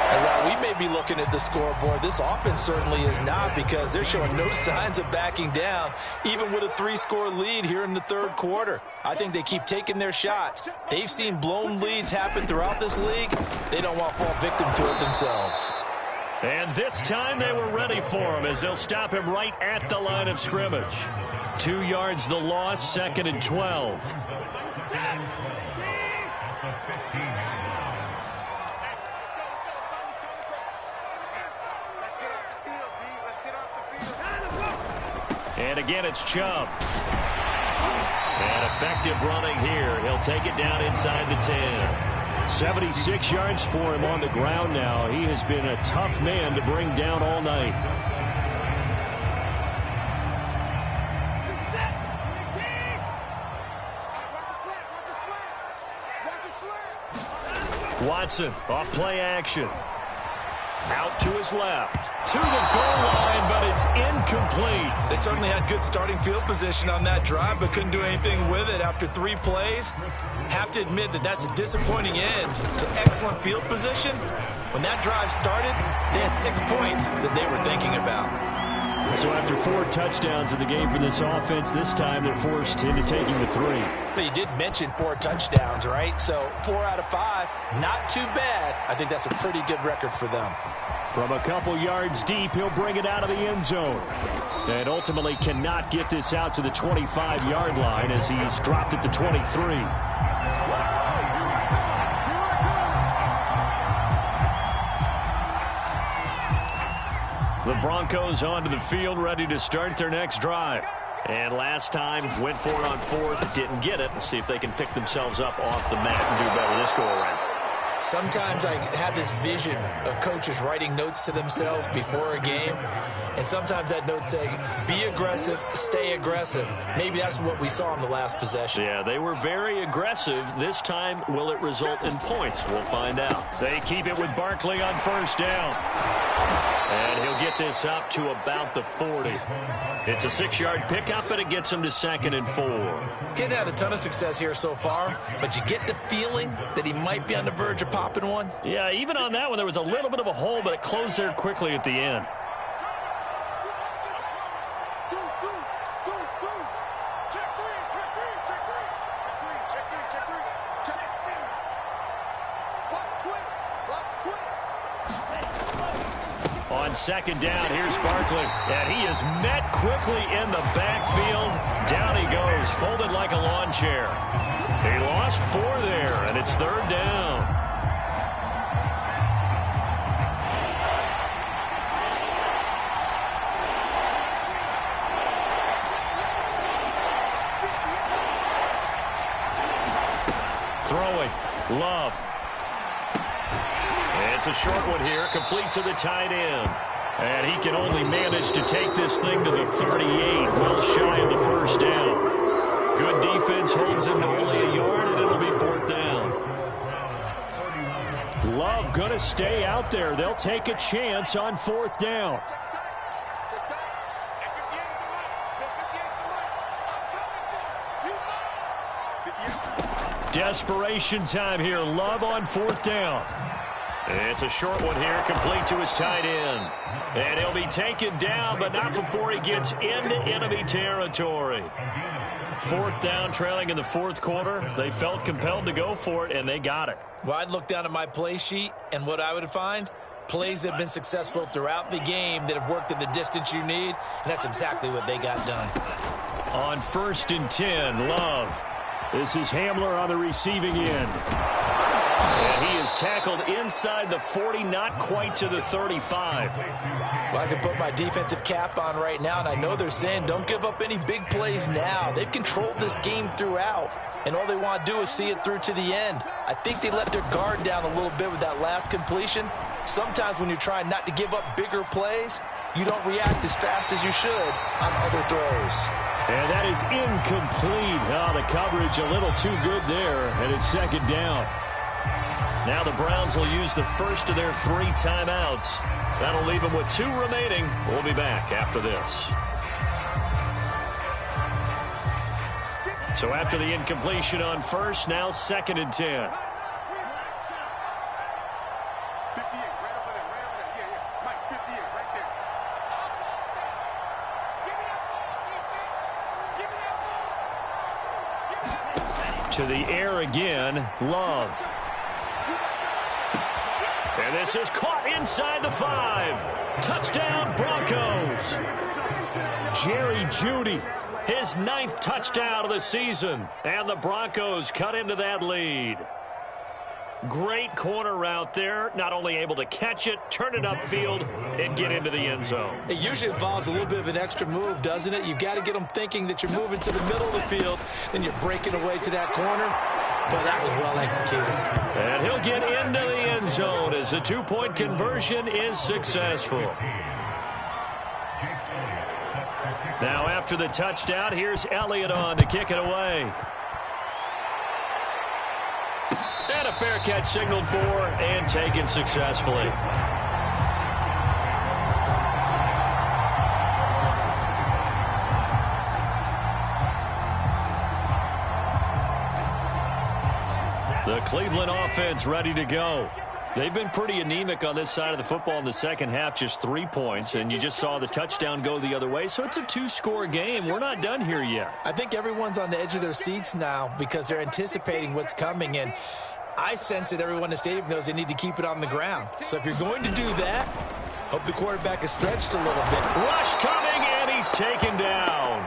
And while we may be looking at the scoreboard, this offense certainly is not, because they're showing no signs of backing down, even with a 3-score lead here in the 3rd quarter. I think they keep taking their shots. They've seen blown leads happen throughout this league. They don't want to fall victim to it themselves. And this time they were ready for him as they'll stop him right at the line of scrimmage. 2 yards the loss, 2nd and 12. And again, it's Chubb. And effective running here. He'll take it down inside the 10. 76 yards for him on the ground now. He has been a tough man to bring down all night. Watson off play action. Out to his left. To the goal line, but it's incomplete. They certainly had good starting field position on that drive, but couldn't do anything with it after 3 plays. Have to admit that that's a disappointing end to excellent field position. When that drive started, they had 6 points that they were thinking about. So after 4 touchdowns in the game for this offense, this time they're forced into taking the 3. But you did mention 4 touchdowns, right? So 4 out of 5, not too bad. I think that's a pretty good record for them. From a couple yards deep, he'll bring it out of the end zone. And ultimately cannot get this out to the 25-yard line as he's dropped at the 23. The Broncos onto the field, ready to start their next drive. And last time, went for it on 4th, didn't get it. We'll see if they can pick themselves up off the mat and do better this go-around. Sometimes I have this vision of coaches writing notes to themselves before a game, and sometimes that note says, be aggressive, stay aggressive. Maybe that's what we saw in the last possession. Yeah, they were very aggressive. This time, will it result in points? We'll find out. They keep it with Barkley on first down. And he'll get this up to about the 40. It's a 6-yard pickup, but it gets him to 2nd and 4. He hadn't had a ton of success here so far, but you get the feeling that he might be on the verge of popping one. Yeah, even on that one, there was a little bit of a hole, but it closed there quickly at the end. On 2nd down, here's Barkley. And he is met quickly in the backfield. Down he goes, folded like a lawn chair. He lost 4 there, and it's 3rd down. Throwing, Love. It's a short one here, complete to the tight end. And he can only manage to take this thing to the 38, well shy of the first down. Good defense holds him to only a yard, and it'll be 4th down. Love going to stay out there. They'll take a chance on 4th down. Desperation time here. Love on 4th down. It's a short one here, complete to his tight end. And he'll be taken down, but not before he gets into enemy territory. 4th down, trailing in the 4th quarter. They felt compelled to go for it, and they got it. Well, I'd look down at my play sheet, and what I would find, plays that have been successful throughout the game that have worked in the distance you need, and that's exactly what they got done. On 1st and 10, Love. This is Hamler on the receiving end. And he is tackled inside the 40, not quite to the 35. Well, I can put my defensive cap on right now, and I know they're saying don't give up any big plays now. They've controlled this game throughout, and all they want to do is see it through to the end. I think they let their guard down a little bit with that last completion. Sometimes when you're trying not to give up bigger plays, you don't react as fast as you should on other throws. And that is incomplete. Oh, the coverage a little too good there, and it's 2nd down. Now the Browns will use the first of their 3 timeouts. That'll leave them with 2 remaining. We'll be back after this. So after the incompletion on 1st, now 2nd and 10. To the air again, Love. And this is caught inside the 5. Touchdown, Broncos. Jerry Jeudy, his 9th touchdown of the season. And the Broncos cut into that lead. Great corner route there. Not only able to catch it, turn it upfield, and get into the end zone. It usually involves a little bit of an extra move, doesn't it? You've got to get them thinking that you're moving to the middle of the field, then you're breaking away to that corner. But that was well executed. And he'll get into the end zone as the 2-point conversion is successful. Now after the touchdown, here's Elliott on to kick it away. And a fair catch signaled for and taken successfully. The Cleveland offense ready to go. They've been pretty anemic on this side of the football in the second half, just 3 points, and you just saw the touchdown go the other way, so it's a 2-score game. We're not done here yet. I think everyone's on the edge of their seats now because they're anticipating what's coming, and I sense that everyone in the stadium knows they need to keep it on the ground. So if you're going to do that, hope the quarterback is stretched a little bit. Rush coming, and he's taken down.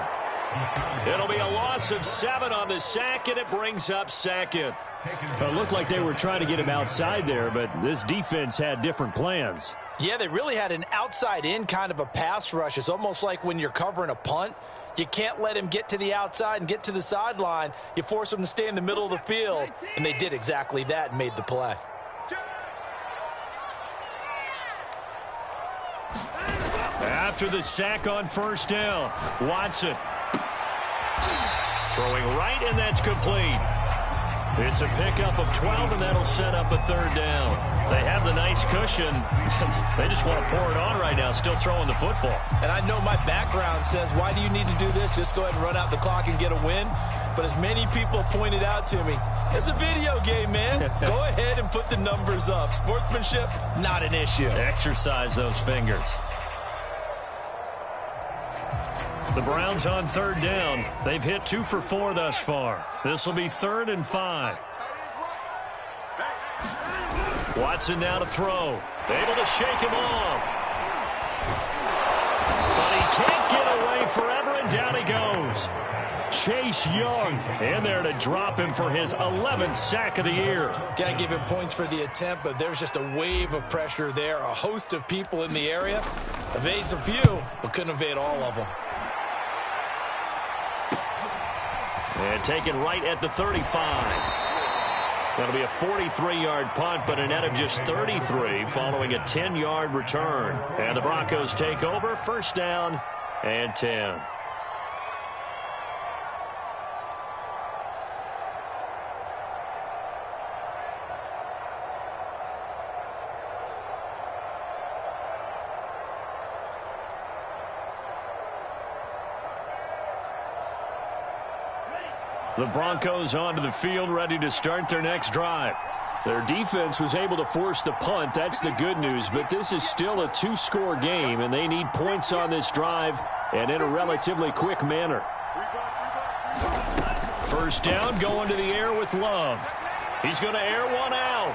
It'll be a loss of 7 on the sack, and it brings up 2nd. It looked like they were trying to get him outside there, but this defense had different plans. Yeah, they really had an outside-in kind of a pass rush. It's almost like when you're covering a punt. You can't let him get to the outside and get to the sideline. You force him to stay in the middle of the field, and they did exactly that and made the play. After the sack on 1st down, Watson throwing right, and that's complete. It's a pickup of 12, and that'll set up a 3rd down. They have the nice cushion. They just want to pour it on right now, still throwing the football. And I know my background says, why do you need to do this? Just go ahead and run out the clock and get a win. But as many people pointed out to me, it's a video game, man. Go ahead and put the numbers up. Sportsmanship, not an issue. Exercise those fingers. The Browns on 3rd down. They've hit 2 for 4 thus far. This will be 3rd and 5. Watson now to throw. Able to shake him off. But he can't get away forever, and down he goes. Chase Young in there to drop him for his 11th sack of the year. Got to give him points for the attempt, but there's just a wave of pressure there. A host of people in the area. Evades a few, but couldn't evade all of them. And taken right at the 35. That'll be a 43-yard punt, but a net of just 33 following a 10-yard return. And the Broncos take over, first down and 10. The Broncos onto the field, ready to start their next drive. Their defense was able to force the punt. That's the good news, but this is still a two-score game, and they need points on this drive and in a relatively quick manner. First down, going to the air with Love. He's going to air one out.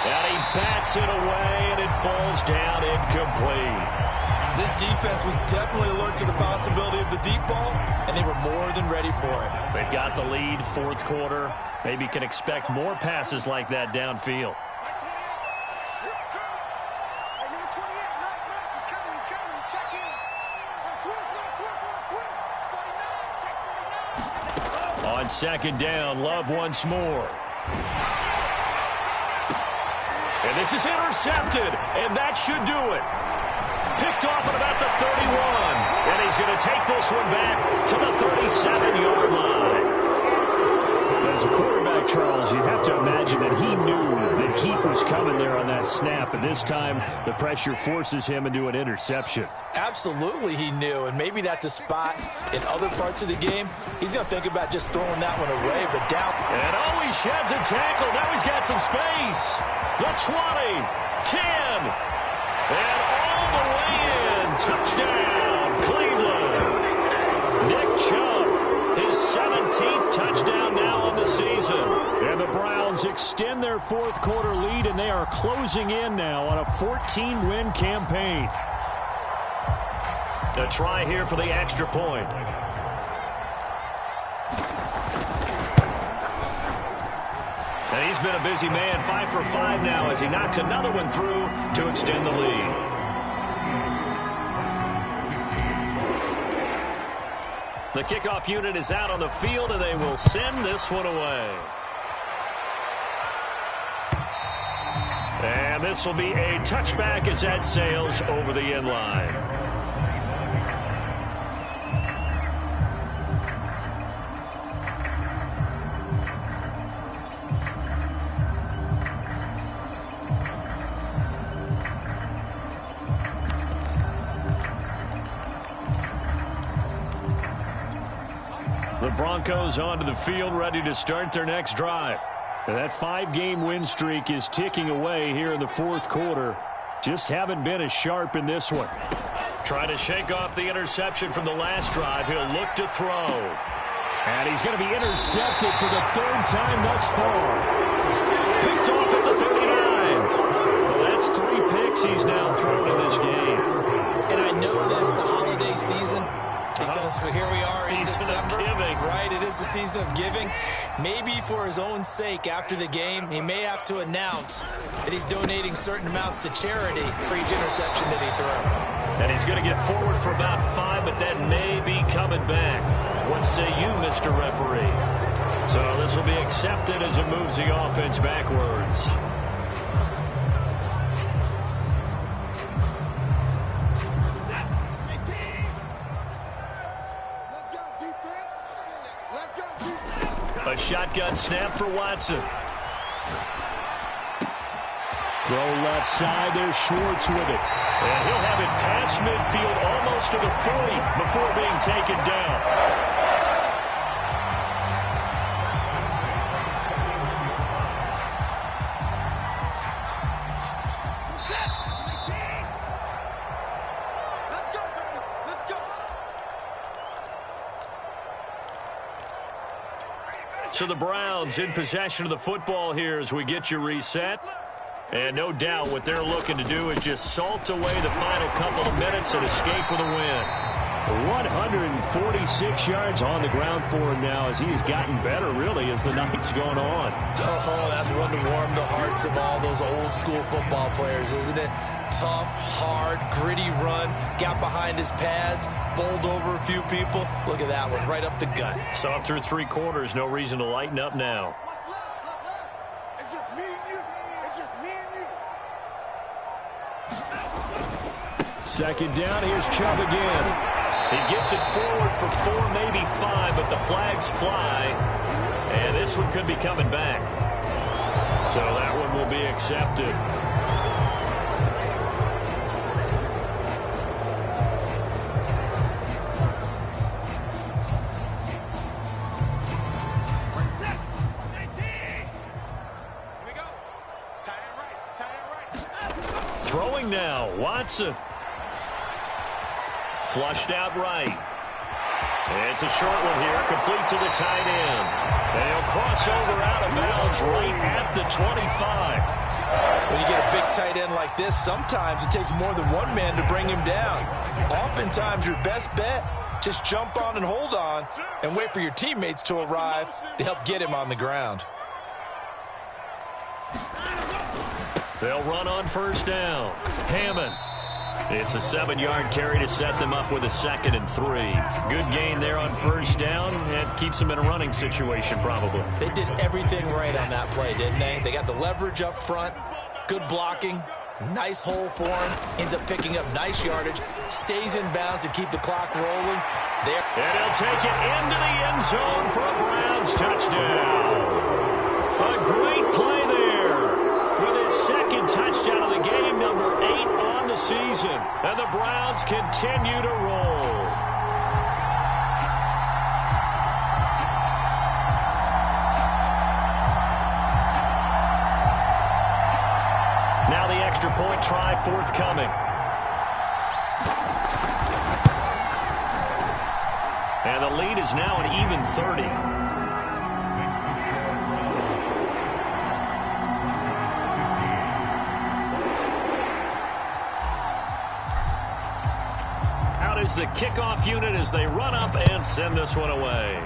And he bats it away, and it falls down incomplete. This defense was definitely alert to the possibility of the deep ball, and they were more than ready for it. They've got the lead, fourth quarter. Maybe can expect more passes like that downfield. On second down, Love once more. And this is intercepted, and that should do it. Picked off at about the 31, and he's going to take this one back to the 37-yard line. As a quarterback, Charles, you have to imagine that he knew that heat was coming there on that snap, and this time the pressure forces him into an interception. Absolutely he knew, and maybe that's a spot in other parts of the game. He's going to think about just throwing that one away, but down. And he sheds a tackle. Now he's got some space. The 20, 10, and all the way in. Touchdown, Cleveland. Nick Chubb, his 17th touchdown now on the season. And the Browns extend their fourth quarter lead, and they are closing in now on a 14-win campaign. A try here for the extra point. And he's been a busy man, 5 for 5 now as he knocks another one through to extend the lead. The kickoff unit is out on the field, and they will send this one away. And this will be a touchback as that sails over the end line. The Broncos onto the field, ready to start their next drive. And that 5-game win streak is ticking away here in the fourth quarter. Just haven't been as sharp in this one. Trying to shake off the interception from the last drive. He'll look to throw. And he's going to be intercepted for the third time thus far. Picked off at the 39. Well, that's 3 picks he's now thrown in this game. And I know this, the holiday season, because here we are in December, right? It is the season of giving. Maybe for his own sake, after the game, he may have to announce that he's donating certain amounts to charity for each interception that he threw. And he's going to get forward for about 5, but that may be coming back. What say you, Mr. Referee? So this will be accepted as it moves the offense backwards. A shotgun snap for Watson. Throw left side. There's Schwartz with it. And he'll have it past midfield almost to the 40 before being taken down. So the Browns in possession of the football here as we get you reset. And no doubt what they're looking to do is just salt away the final couple of minutes and escape with a win. 146 yards on the ground for him now as he has gotten better, really, as the night's gone on. Oh, that's one to warm the hearts of all those old-school football players, isn't it? Tough, hard, gritty run, got behind his pads, bowled over a few people. Look at that one, right up the gut. So through 3 quarters, no reason to lighten up now. second down. Here's Chubb again. He gets it forward for 4, maybe 5, but the flags fly. And this one could be coming back. So that one will be accepted. Throwing now, Watson. Flushed out right. It's a short one here, complete to the tight end. And he'll cross over out of bounds right at the 25. When you get a big tight end like this, sometimes it takes more than one man to bring him down. Oftentimes, your best bet, just jump on and hold on and wait for your teammates to arrive to help get him on the ground. They'll run on first down. Hammond. It's a 7-yard carry to set them up with a 2nd and 3. Good gain there on first down. It keeps them in a running situation probably. They did everything right on that play, didn't they? They got the leverage up front, good blocking, nice hole for him, ends up picking up nice yardage, stays in bounds to keep the clock rolling. There. And he'll take it into the end zone for a Browns touchdown. A great play there with his 2nd touchdown of the game, number 8 on the season. And the Browns continue to roll. Now the extra point try forthcoming. And the lead is now an even 30. Is the kickoff unit as they run up and send this one away.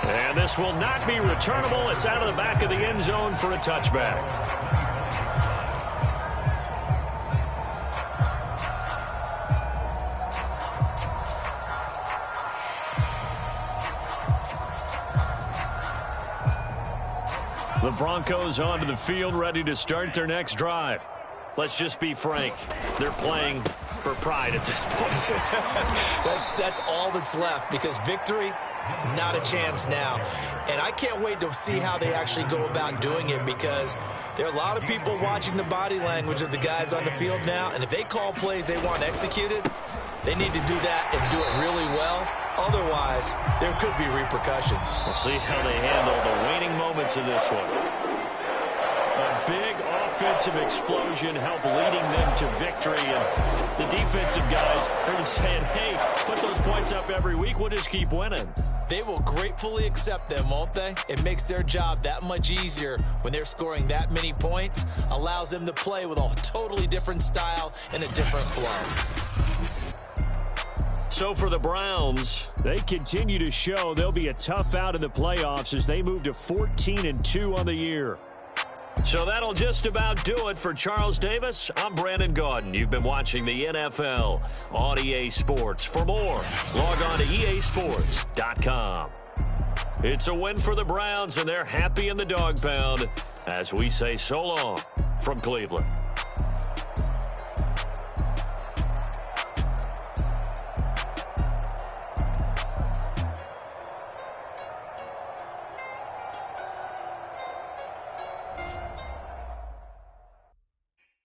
And this will not be returnable. It's out of the back of the end zone for a touchback. The Broncos onto the field, ready to start their next drive. Let's just be frank. They're playing for pride at this point. That's all that's left, because victory, not a chance now. And I can't wait to see how they actually go about doing it, because there are a lot of people watching the body language of the guys on the field now, and if they call plays they want executed, they need to do that and do it really well. Otherwise, there could be repercussions. We'll see how they handle the waning moments of this one. A big offensive explosion helped leading them to victory, and the defensive guys are just saying, hey, put those points up every week, we'll just keep winning. They will gratefully accept them, won't they? It makes their job that much easier when they're scoring that many points, allows them to play with a totally different style and a different flow. So for the Browns, they continue to show they'll be a tough out in the playoffs as they move to 14-2 on the year. So that'll just about do it for Charles Davis. I'm Brandon Gaudin. You've been watching the NFL on EA Sports. For more, log on to easports.com. It's a win for the Browns, and they're happy in the dog pound as we say so long from Cleveland.